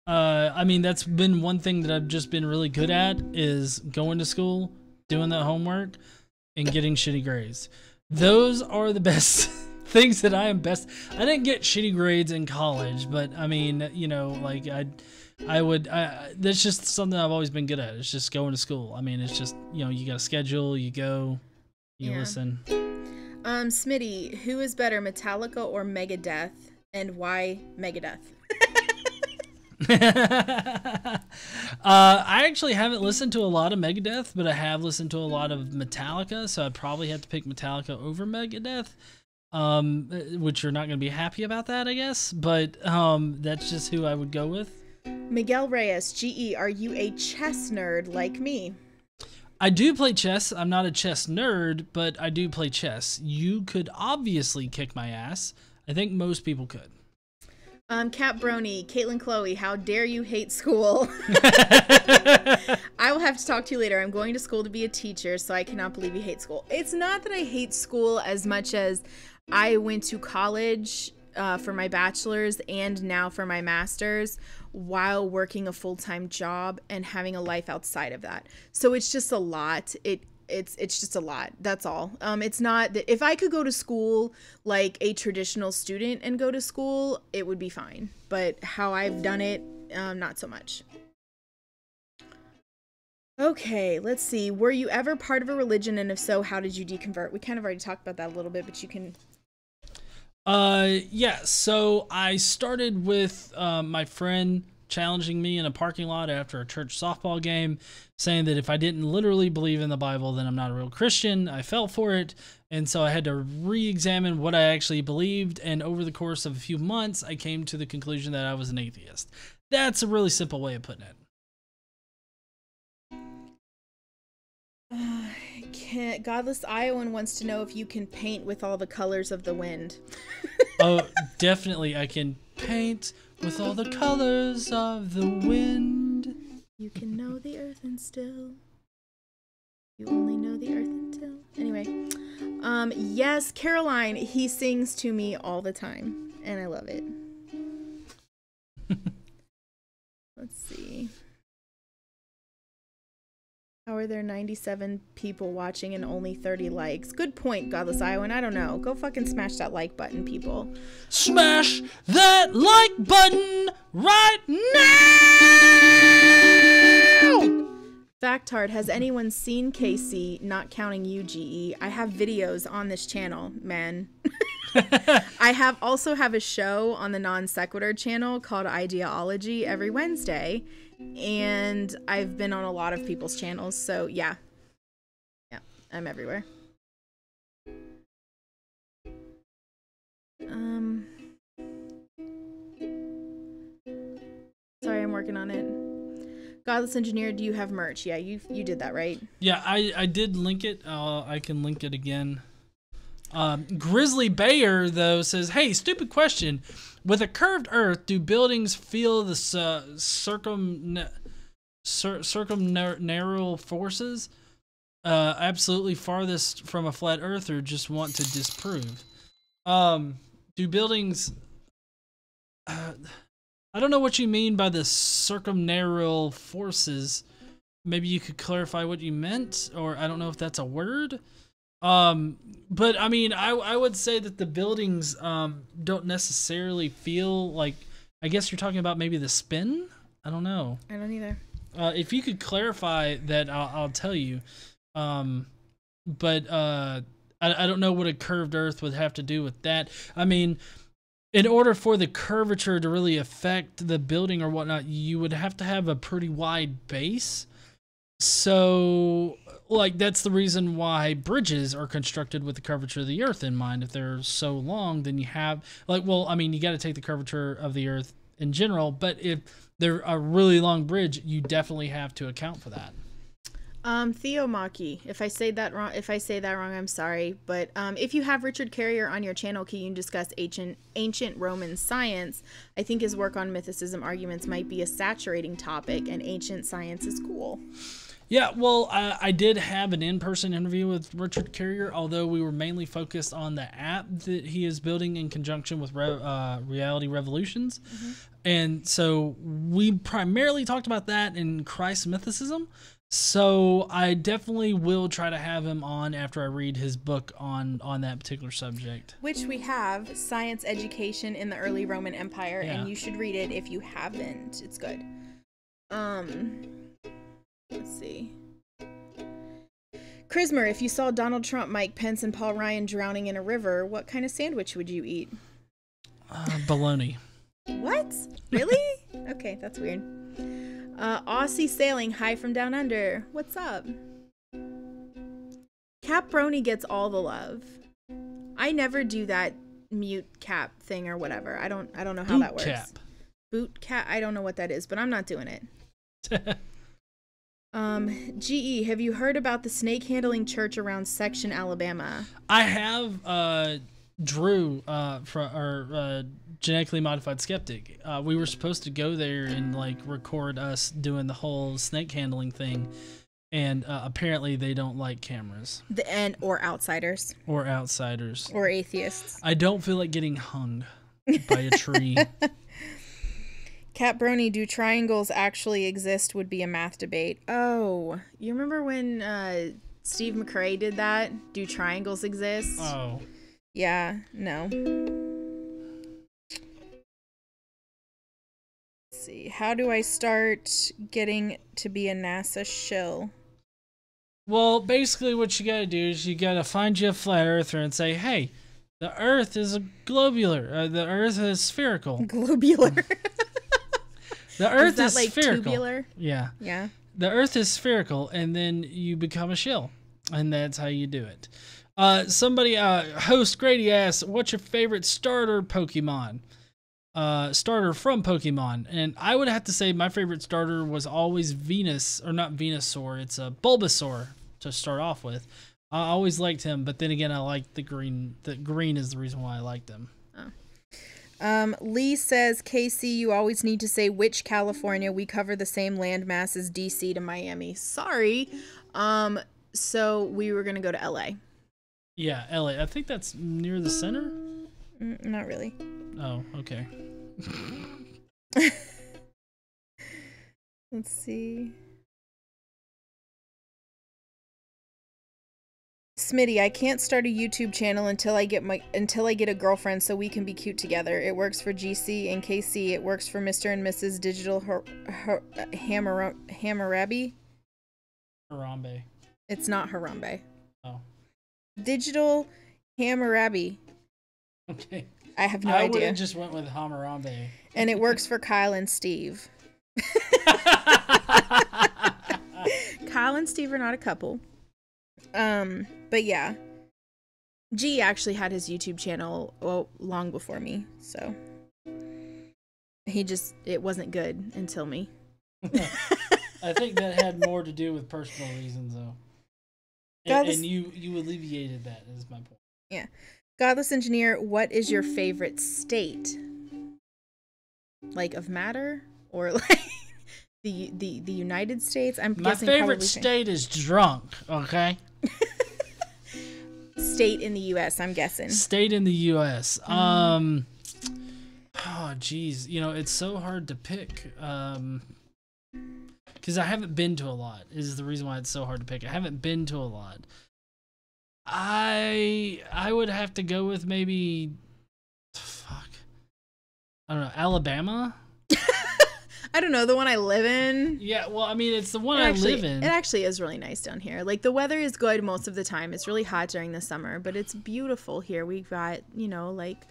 I mean, that's been one thing that I've just been really good at, is going to school, doing the homework, and getting shitty grades. Those are the best things that I am best. I didn't get shitty grades in college, but I mean, you know, like that's just something I've always been good at. It's just going to school. I mean, it's just, you know, you got a schedule, you go, you listen. Smitty, who is better, Metallica or Megadeth, and why Megadeth? I actually haven't listened to a lot of Megadeth, but I have listened to a lot of Metallica, so I'd probably have to pick Metallica over Megadeth. Which you're not going to be happy about that, I guess, but that's just who I would go with. Miguel Reyes, GE, are you a chess nerd like me? I do play chess. I'm not a chess nerd, but I do play chess. You could obviously kick my ass. I think most people could. Cat Brony, Caitlin Chloe, how dare you hate school? I will have to talk to you later. I'm going to school to be a teacher, so I cannot believe you hate school. It's not that I hate school as much as I went to college for my bachelor's and now for my master's while working a full-time job and having a life outside of that. So it's just a lot. It's just a lot. That's all. It's not that if I could go to school like a traditional student and go to school, it would be fine. But how I've done it, not so much. Okay, let's see. Were you ever part of a religion, and if so, how did you deconvert? We kind of already talked about that a little bit, but you can. Yeah. So I started with my friend challenging me in a parking lot after a church softball game, saying that if I didn't literally believe in the Bible, then I'm not a real Christian. I fell for it, and so I had to re-examine what I actually believed, and over the course of a few months, I came to the conclusion that I was an atheist. That's a really simple way of putting it. Godless Iowan wants to know if you can paint with all the colors of the wind. Oh, definitely. I can paint with all the colors of the wind. You can know the earth and still. You only know the earth until. Anyway. Yes, Caroline, he sings to me all the time, and I love it. Let's see. How are there 97 people watching and only 30 likes? Good point, Godless Iowan. I don't know. Go fucking smash that like button, people. Smash that like button right now! Factard, has anyone seen Casey, not counting you, GE? I have videos on this channel, man. I also have a show on the Non Sequitur channel called Ideology every Wednesday. And I've been on a lot of people's channels, so yeah. Yeah, I'm everywhere. Sorry, I'm working on it. Godless Engineer, do you have merch? Yeah, you did that, right? Yeah, I did link it. I can link it again. Grizzly Bayer, though, says, hey, stupid question. With a curved Earth, do buildings feel the circumnarrow forces? Absolutely farthest from a flat Earth, or just want to disprove? Do buildings... I don't know what you mean by the circumnarrow forces. Maybe you could clarify what you meant, or I don't know if that's a word. But I mean, I would say that the buildings don't necessarily feel like, I guess you're talking about maybe the spin? I don't know. I don't either. If you could clarify that, I'll tell you. But I don't know what a curved Earth would have to do with that. I mean, in order for the curvature to really affect the building or whatnot, you would have to have a pretty wide base. So, like, that's the reason why bridges are constructed with the curvature of the Earth in mind. If they're so long, then you have, like, well, I mean, you got to take the curvature of the Earth in general, but if they're a really long bridge, you definitely have to account for that. Theomachy, if I say that wrong, I'm sorry. But if you have Richard Carrier on your channel, can you discuss ancient Roman science? I think his work on mythicism arguments might be a saturating topic, and ancient science is cool. Yeah, well, I did have an in-person interview with Richard Carrier, although we were mainly focused on the app that he is building in conjunction with Reality Revolutions. Mm-hmm. And so we primarily talked about that in Christ Mythicism. So I definitely will try to have him on after I read his book on that particular subject. Which we have, Science Education in the Early Roman Empire, and you should read it if you haven't. It's good. Let's see. Chrismer, if you saw Donald Trump, Mike Pence, and Paul Ryan drowning in a river, what kind of sandwich would you eat? Bologna. What? Really? Okay, that's weird. Aussie Sailing, hi from down under. What's up? Caproni gets all the love. I never do that mute cap thing or whatever. I don't know how that works. Cap. Boot cap. I don't know what that is, but I'm not doing it. GE, have you heard about the snake handling church around Section, Alabama? I have Drew genetically modified skeptic. We were supposed to go there and like record us doing the whole snake handling thing, and apparently they don't like cameras. Or outsiders. Or outsiders. Or atheists. I don't feel like getting hung by a tree. Cat Brony, do triangles actually exist would be a math debate. Oh, you remember when Steve McRae did that? Do triangles exist? Oh. Yeah, no. Let's see. How do I start getting to be a NASA shill? Well, basically what you gotta do is you gotta find you a flat earther and say, hey, the earth is a globular. The earth is spherical. Globular. The earth is is like spherical. Tubular? Yeah. Yeah. The earth is spherical, and then you become a shill. And that's how you do it. Somebody, host Grady asks, what's your favorite starter Pokemon? Starter from Pokemon. And I would have to say my favorite starter was always Venus, or not Venusaur, it's a Bulbasaur to start off with. I always liked him, but then again, I liked the green. The green is the reason why I liked him. Oh. Lee says, KC, you always need to say which California. We cover the same landmass as DC to Miami. Sorry. So we were going to go to LA. Yeah, LA. I think that's near the center. Not really. Oh, okay. Let's see. Smitty, I can't start a YouTube channel until I get a girlfriend so we can be cute together. It works for GC and KC. It works for Mr. and Mrs. Digital Hammurabi. Harambe. It's not Harambe. Oh. Digital Hammurabi. Okay. I have no idea. I idea. would have just went with Hammurabi. And it works for Kyle and Steve. Kyle and Steve are not a couple. But yeah. G actually had his YouTube channel long before me, so it wasn't good until me. I think that had more to do with personal reasons, though. And you alleviated that, is my point. Yeah. Godless Engineer, what is your favorite state? Like of matter? Or like the United States? My favorite state is drunk, okay? State in the U.S., I'm guessing. State in the U.S. Oh, geez. You know, it's so hard to pick. Because I haven't been to a lot, is the reason why it's so hard to pick. I haven't been to a lot. I would have to go with maybe, I don't know, Alabama? I don't know, the one I live in. Yeah, well, I mean, it's the one I live in. It actually is really nice down here. Like, the weather is good most of the time. It's really hot during the summer, but it's beautiful here. We've got, you know, like,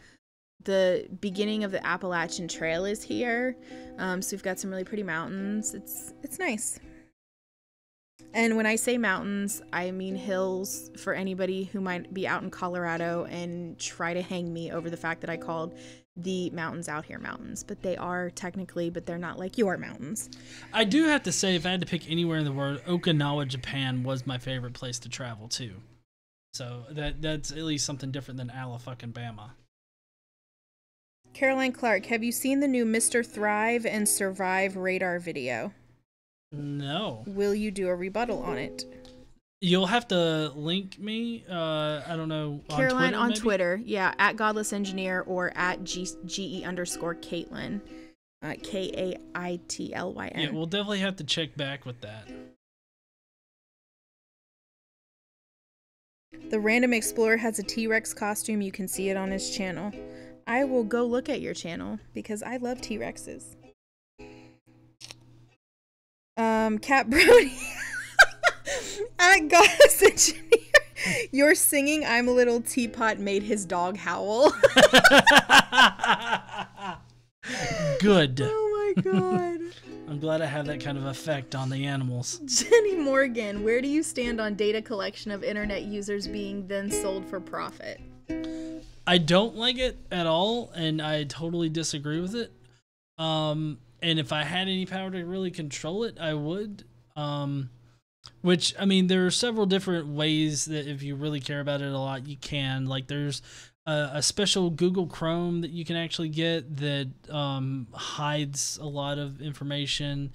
the beginning of the Appalachian Trail is here. So we've got some really pretty mountains. It's nice. And when I say mountains, I mean hills, for anybody who might be out in Colorado and try to hang me over the fact that I called the mountains out here mountains. But they are technically, but they're not like your mountains. I do have to say, if I had to pick anywhere in the world, Okinawa, Japan was my favorite place to travel to. So that's at least something different than Bama. Caroline Clark, have you seen the new Mr. Thrive and Survive radar video? No. Will you do a rebuttal on it? You'll have to link me. I don't know. Caroline on Twitter, Twitter. Yeah, at Godless Engineer or at GE_Caitlin. KAITLYN. Yeah, we'll definitely have to check back with that. The Random Explorer has a T-Rex costume. You can see it on his channel. I will go look at your channel because I love T-Rexes. Cat Brody at Goddess Engineer. Your singing I'm a Little Teapot made his dog howl. Good. Oh my god. I'm glad I have that kind of effect on the animals. Jenny Morgan, where do you stand on data collection of internet users being then sold for profit? I don't like it at all, and I totally disagree with it. And if I had any power to really control it, I would. Which, I mean, there are several different ways that if you really care about it a lot, you can. Like, there's a special Google Chrome that you can actually get that hides a lot of information.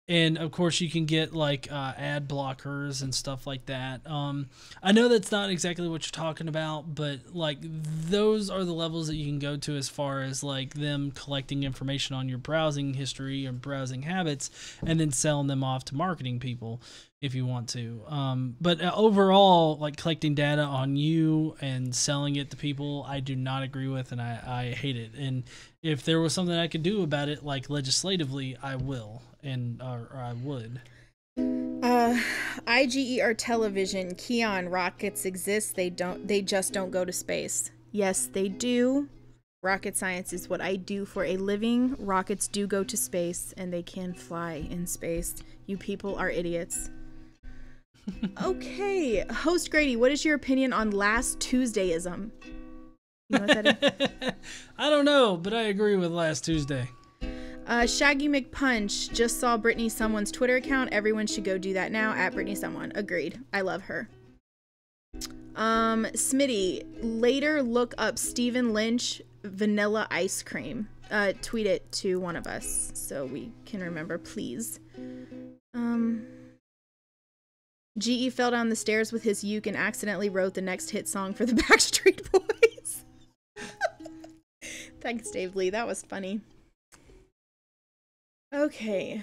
And of course, you can get like ad blockers and stuff like that. I know that's not exactly what you're talking about, but like those are the levels that you can go to as far as like them collecting information on your browsing history and browsing habits, and then selling them off to marketing people if you want to. But overall, like collecting data on you and selling it to people, I do not agree with, and I hate it. And if there was something I could do about it, like legislatively, I will, or I would. IGER television, Keon, rockets exist. They just don't go to space. Yes, they do. Rocket science is what I do for a living. Rockets do go to space, and they can fly in space. You people are idiots. Okay, host Grady, what is your opinion on last Tuesdayism? You know what that is? I don't know, but I agree with last Tuesday. Shaggy McPunch, just saw Brittany someone's Twitter account. Everyone should go do that now, at Brittany someone. Agreed. I love her. Smitty, later look up Stephen Lynch vanilla ice cream. Tweet it to one of us so we can remember, please. GE fell down the stairs with his uke and accidentally wrote the next hit song for the Backstreet Boys. Thanks, Dave Lee. That was funny. Okay.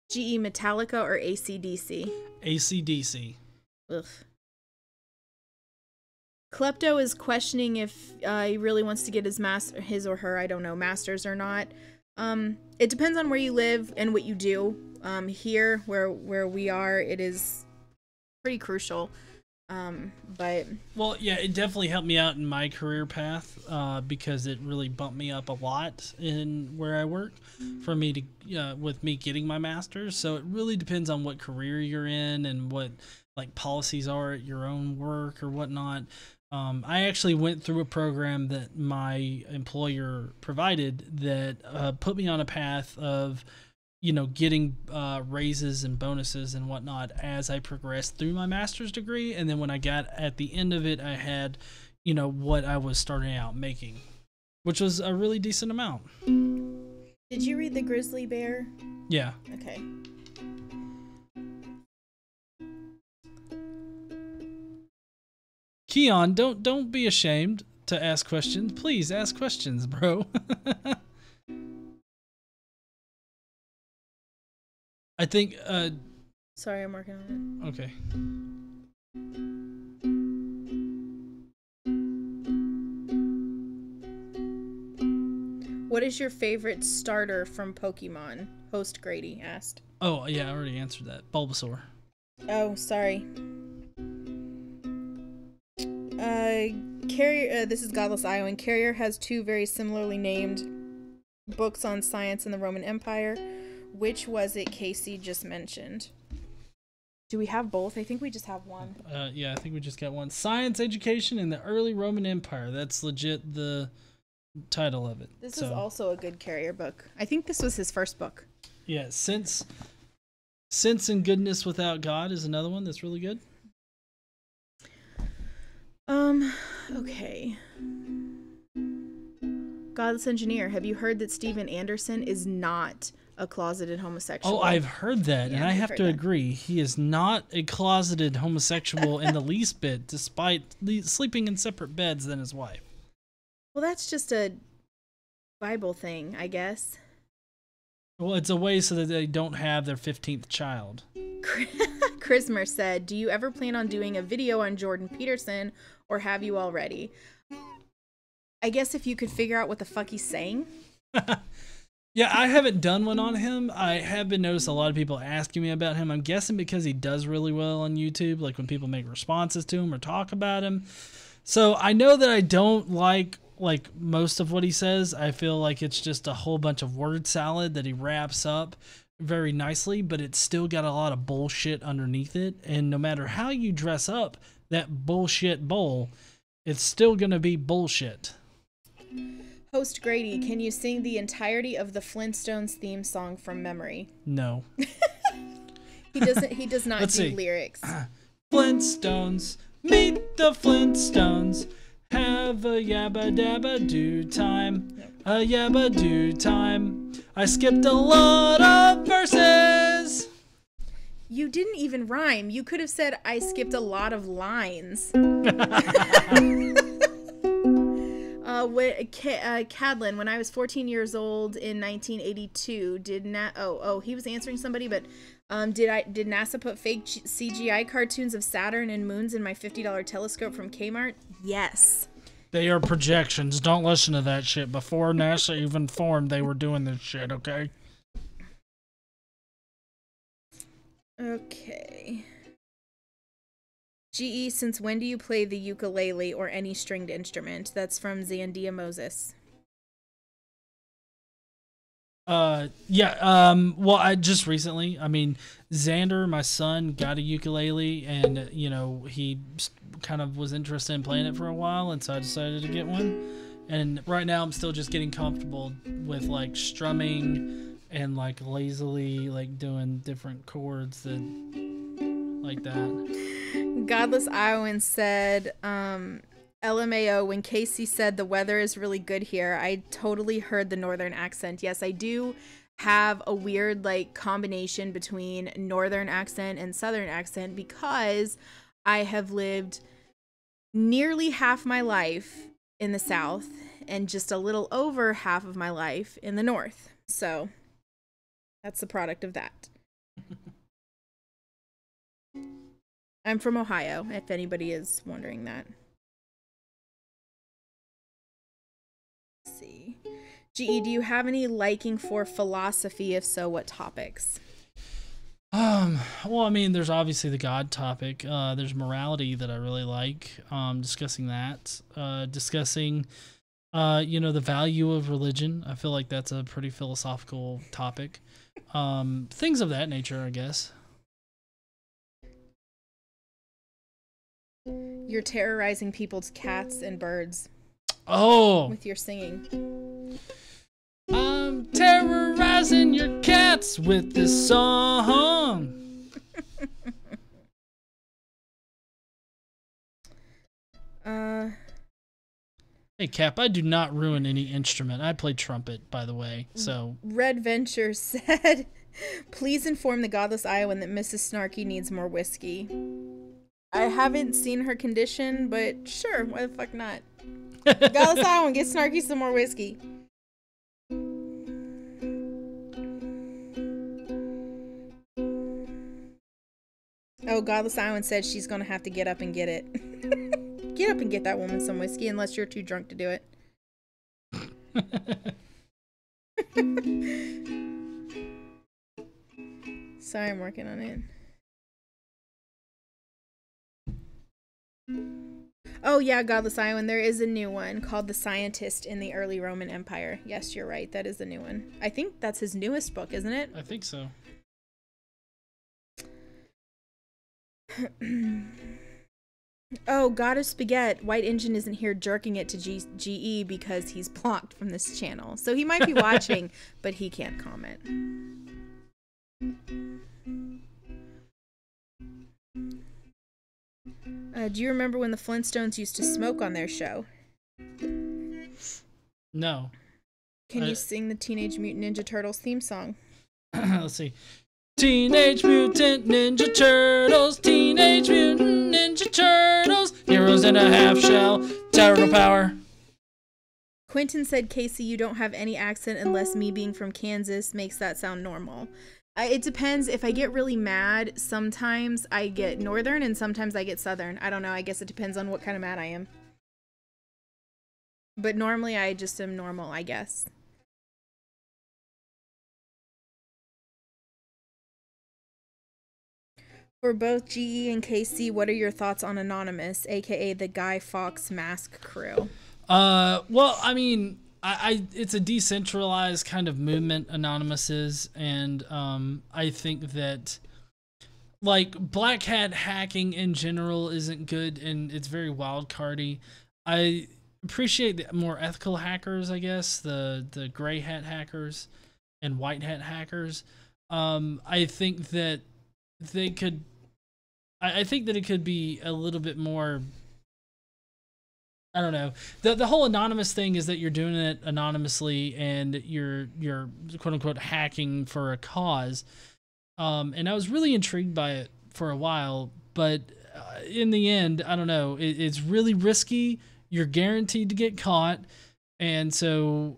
GE Metallica or AC/DC? AC/DC. Ugh. Klepto is questioning if he really wants to get his or her, I don't know, masters or not. It depends on where you live and what you do. Here, where we are, it is pretty crucial. But well, yeah, it definitely helped me out in my career path because it really bumped me up a lot in where I work for me to with me getting my master's. So it really depends on what career you're in and what like policies are at your own work or whatnot. I actually went through a program that my employer provided that put me on a path of, getting raises and bonuses and whatnot as I progressed through my master's degree. And then when I got at the end of it, I had, what I was starting out making, which was a really decent amount. Did you read The Grizzly Bear? Yeah. Okay. Keon, don't be ashamed to ask questions. Please ask questions, bro. I think sorry, I'm working on it. Okay. What is your favorite starter from Pokemon? Host Grady asked. Oh, yeah, I already answered that. Bulbasaur. Oh, sorry. Carrier, this is Godless Iowan. Carrier has two very similarly named books on science in the Roman Empire. Which was it Casey just mentioned? Do we have both? I think we just have one. Yeah, I think we just got one. Science Education in the Early Roman Empire. That's legit the title of it. This is also a good Carrier book. I think this was his first book. Yeah, Sense and Goodness Without God is another one that's really good. Okay. Godless Engineer, have you heard that Steven Anderson is not a closeted homosexual? Oh, I've heard that, and I have to agree. He is not a closeted homosexual in the least bit, despite sleeping in separate beds than his wife. Well, that's just a Bible thing, I guess. Well, it's a way so that they don't have their 15th child. Chrismer said, do you ever plan on doing a video on Jordan Peterson, or have you already? I guess if you could figure out what the fuck he's saying. Yeah, I haven't done one on him. I have been noticed a lot of people asking me about him. I'm guessing because he does really well on YouTube, like when people make responses to him or talk about him. So I know that I don't like most of what he says. I feel like it's just a whole bunch of word salad that he wraps up very nicely, but it's still got a lot of bullshit underneath it. And no matter how you dress up that bullshit bowl, it's still going to be bullshit. Host Grady, can you sing the entirety of the Flintstones theme song from memory? No. He does not Let's do see. lyrics. Flintstones, meet the Flintstones. Have a yabba dabba do time. A yabba do time. I skipped a lot of verses. You didn't even rhyme. You could have said, I skipped a lot of lines. Cadlin, when I was 14 years old in 1982, he was answering somebody, but did NASA put fake CGI cartoons of Saturn and moons in my $50 telescope from Kmart? Yes. They are projections. Don't listen to that shit. Before NASA even formed, they were doing this shit, okay? Okay. GE, since when do you play the ukulele or any stringed instrument? That's from Zandia Moses. Well, I just recently, Xander, my son, got a ukulele, and, he kind of was interested in playing it for a while, and so I decided to get one. And right now I'm still just getting comfortable with, like, strumming and, like, lazily, like, doing different chords like that. Godless Iowan said, LMAO, when Casey said the weather is really good here, I totally heard the northern accent. Yes, I do have a weird, like, combination between northern accent and southern accent because I have lived nearly half my life in the South and just a little over half of my life in the North. So that's the product of that. I'm from Ohio, if anybody is wondering that. Let's see. GE, do you have any liking for philosophy? If so, what topics? Well, there's obviously the God topic. There's morality that I really like. Discussing that. Discussing, the value of religion. I feel like that's a pretty philosophical topic. Things of that nature, I guess. You're terrorizing people's cats and birds. Oh! With your singing. I'm terrorizing your cats with this song. Hey, Cap, I do not ruin any instrument. I play trumpet, by the way, so... Red Venture said, please inform the Godless Iowan that Mrs. Snarky needs more whiskey. I haven't seen her condition, but sure, why the fuck not? Godless Iowan, get Snarky some more whiskey. Oh, Godless Iowan said she's gonna have to get up and get it. Get up and get that woman some whiskey, unless you're too drunk to do it. Sorry, I'm working on it. Oh yeah, Godless Iowan, there is a new one called The Scientist in the Early Roman Empire. Yes, you're right, that is the new one. I think that's his newest book, isn't it? I think so. Oh, Goddess Spaghetti, White Engine isn't here jerking it to GE because he's blocked from this channel. So he might be watching, but he can't comment. Do you remember when the Flintstones used to smoke on their show? No. Can you sing the Teenage Mutant Ninja Turtles theme song? Let's see. Teenage Mutant Ninja Turtles, Teenage Mutant Ninja Turtles, heroes in a half shell, turtle power. Quentin said, Casey, you don't have any accent unless me being from Kansas makes that sound normal. It depends. If I get really mad, sometimes I get northern and sometimes I get southern. I don't know. I guess it depends on what kind of mad I am. But normally I just am normal, I guess. For both GE and KC, what are your thoughts on Anonymous, aka the Guy Fawkes mask crew? Well, I mean, it's a decentralized kind of movement, Anonymous is, and I think that, like, Black Hat hacking in general isn't good, and it's very wild cardy. appreciate the more ethical hackers, I guess, the gray hat hackers and white hat hackers. I think that they could. I think that it could be a little bit more. I don't know. The whole anonymous thing is that you're doing it anonymously and you're quote unquote hacking for a cause. And I was really intrigued by it for a while, but in the end, I don't know. It's really risky. You're guaranteed to get caught, and so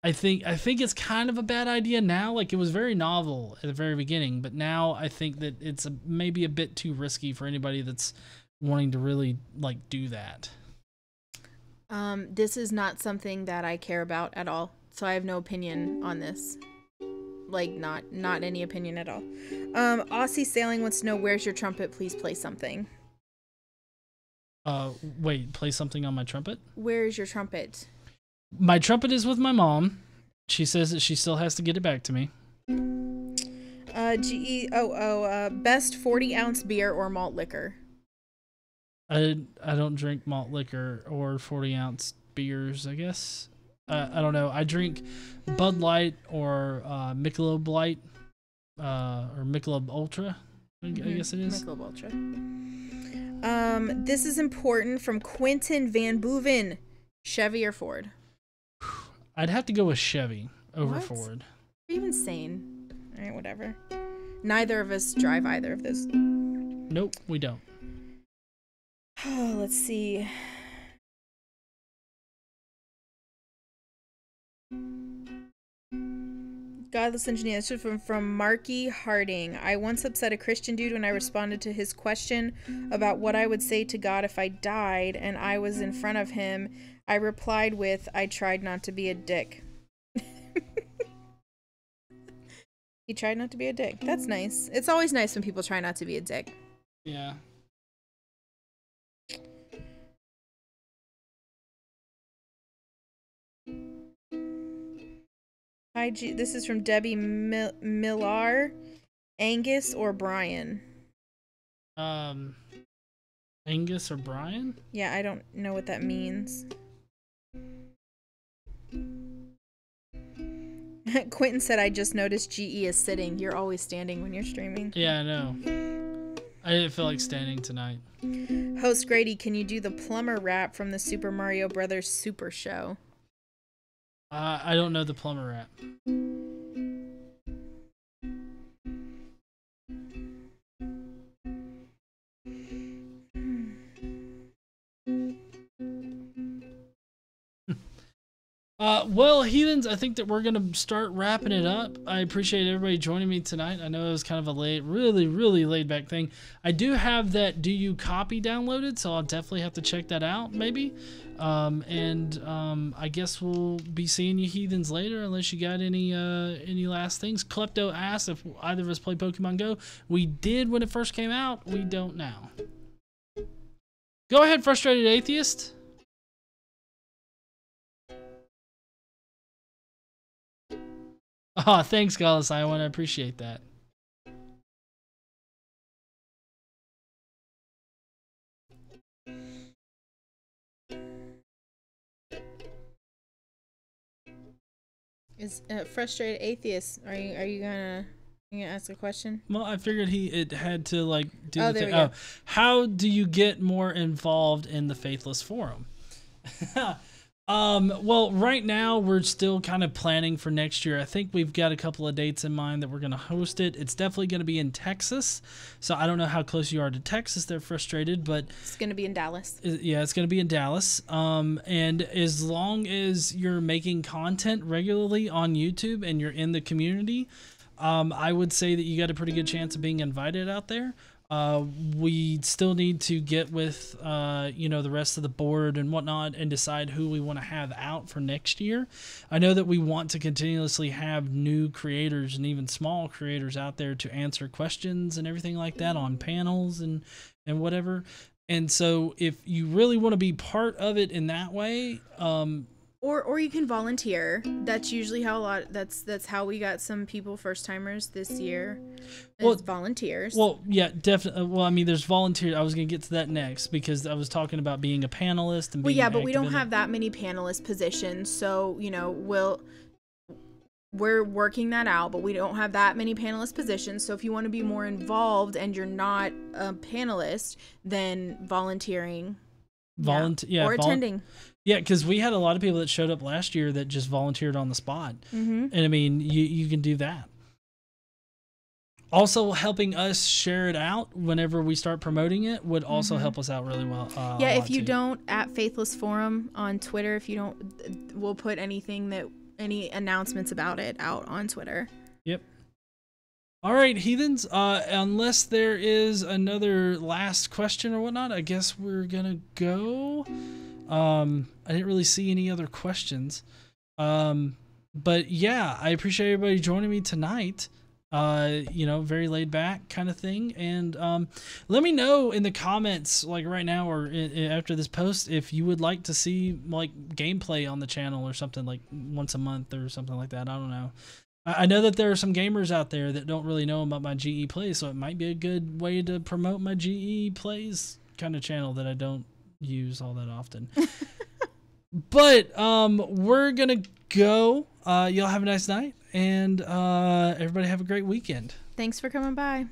I think it's kind of a bad idea now. Like, it was very novel at the very beginning, but now I think that it's maybe a bit too risky for anybody that's wanting to really like do that. This is not something that I care about at all, so I have no opinion on this. Like, not any opinion at all. Aussie Sailing wants to know, where's your trumpet? Please play something. Wait, play something on my trumpet? Where is your trumpet? My trumpet is with my mom. She says that she still has to get it back to me. Best 40-ounce beer or malt liquor? I don't drink malt liquor or 40-ounce beers, I guess. I don't know. I drink Bud Light or Michelob Light or Michelob Ultra, I guess it is. Michelob Ultra. This is important from Quentin Van Boeven. Chevy or Ford? I'd have to go with Chevy over What? Ford. Are you even sane? All right, whatever. Neither of us drive either of those. Nope, we don't. Oh, let's see. Godless Engineer. This is from Marky Harding. I once upset a Christian dude when I responded to his question about what I would say to God if I died and I was in front of him. I replied with, I tried not to be a dick. He tried not to be a dick. That's nice. It's always nice when people try not to be a dick. Yeah. Hi, this is from Debbie Millar. Angus or Brian? Angus or Brian? Yeah, I don't know what that means. Quentin said, I just noticed GE is sitting. You're always standing when you're streaming. Yeah, I know. I didn't feel like standing tonight. Host Grady, can you do the plumber rap from the Super Mario Brothers Super Show? I don't know the plumber rap. Well, heathens, I think that we're gonna start wrapping it up. I appreciate everybody joining me tonight. I know it was kind of a really laid back thing. I do have that Do You Copy downloaded, so I'll definitely have to check that out, maybe. I guess we'll be seeing you heathens later, unless you got any last things. Klepto asked if either of us play Pokemon Go. We did when it first came out. We don't now. Go ahead, Frustrated Atheist. Oh, thanks, Godless. I want to appreciate that. Is Frustrated Atheist? Are you gonna ask a question? Well, I figured it had to like do Oh, the there thing. we go. Oh, how do you get more involved in the Faithless Forum? Well, right now we're still kind of planning for next year. I think we've got a couple of dates in mind that we're going to host it. It's definitely going to be in Texas. So I don't know how close you are to Texas. They're frustrated, but It's gonna be in Dallas. yeah, it's going to be in Dallas. And as long as you're making content regularly on YouTube and you're in the community, I would say that you got a pretty good chance of being invited out there. We still need to get with, the rest of the board and whatnot and decide who we want to have out for next year. I know that we want to continuously have new creators and even small creators out there to answer questions and everything like that on panels and whatever. And so if you really want to be part of it in that way, Or you can volunteer. That's usually how that's how we got some people, first timers this year. Well, volunteers. Well, yeah, definitely. Well, I mean, there's volunteer. I was gonna get to that next because I was talking about being a panelist and being. Well, yeah, but we don't have that many panelist positions, so we're working that out, but we don't have that many panelist positions. So if you want to be more involved and you're not a panelist, then volunteering. Or attending. Yeah, because we had a lot of people that showed up last year that just volunteered on the spot. Mm-hmm. And I mean, you can do that. Also, helping us share it out whenever we start promoting it would also help us out really well. Yeah, if you don't, at Faithless Forum on Twitter, if you don't, we'll put any announcements about it out on Twitter. Yep. All right, heathens, unless there is another last question or whatnot, I guess we're gonna go. I didn't really see any other questions. But yeah, I appreciate everybody joining me tonight. Very laid back kind of thing. And let me know in the comments, like right now or after this post, if you would like to see like gameplay on the channel or something, like once a month or something like that. I don't know. I know that there are some gamers out there that don't really know about my GE Plays, so it might be a good way to promote my GE Plays kind of channel that I don't use all that often. But we're gonna go. Y'all have a nice night, and everybody have a great weekend. Thanks for coming by.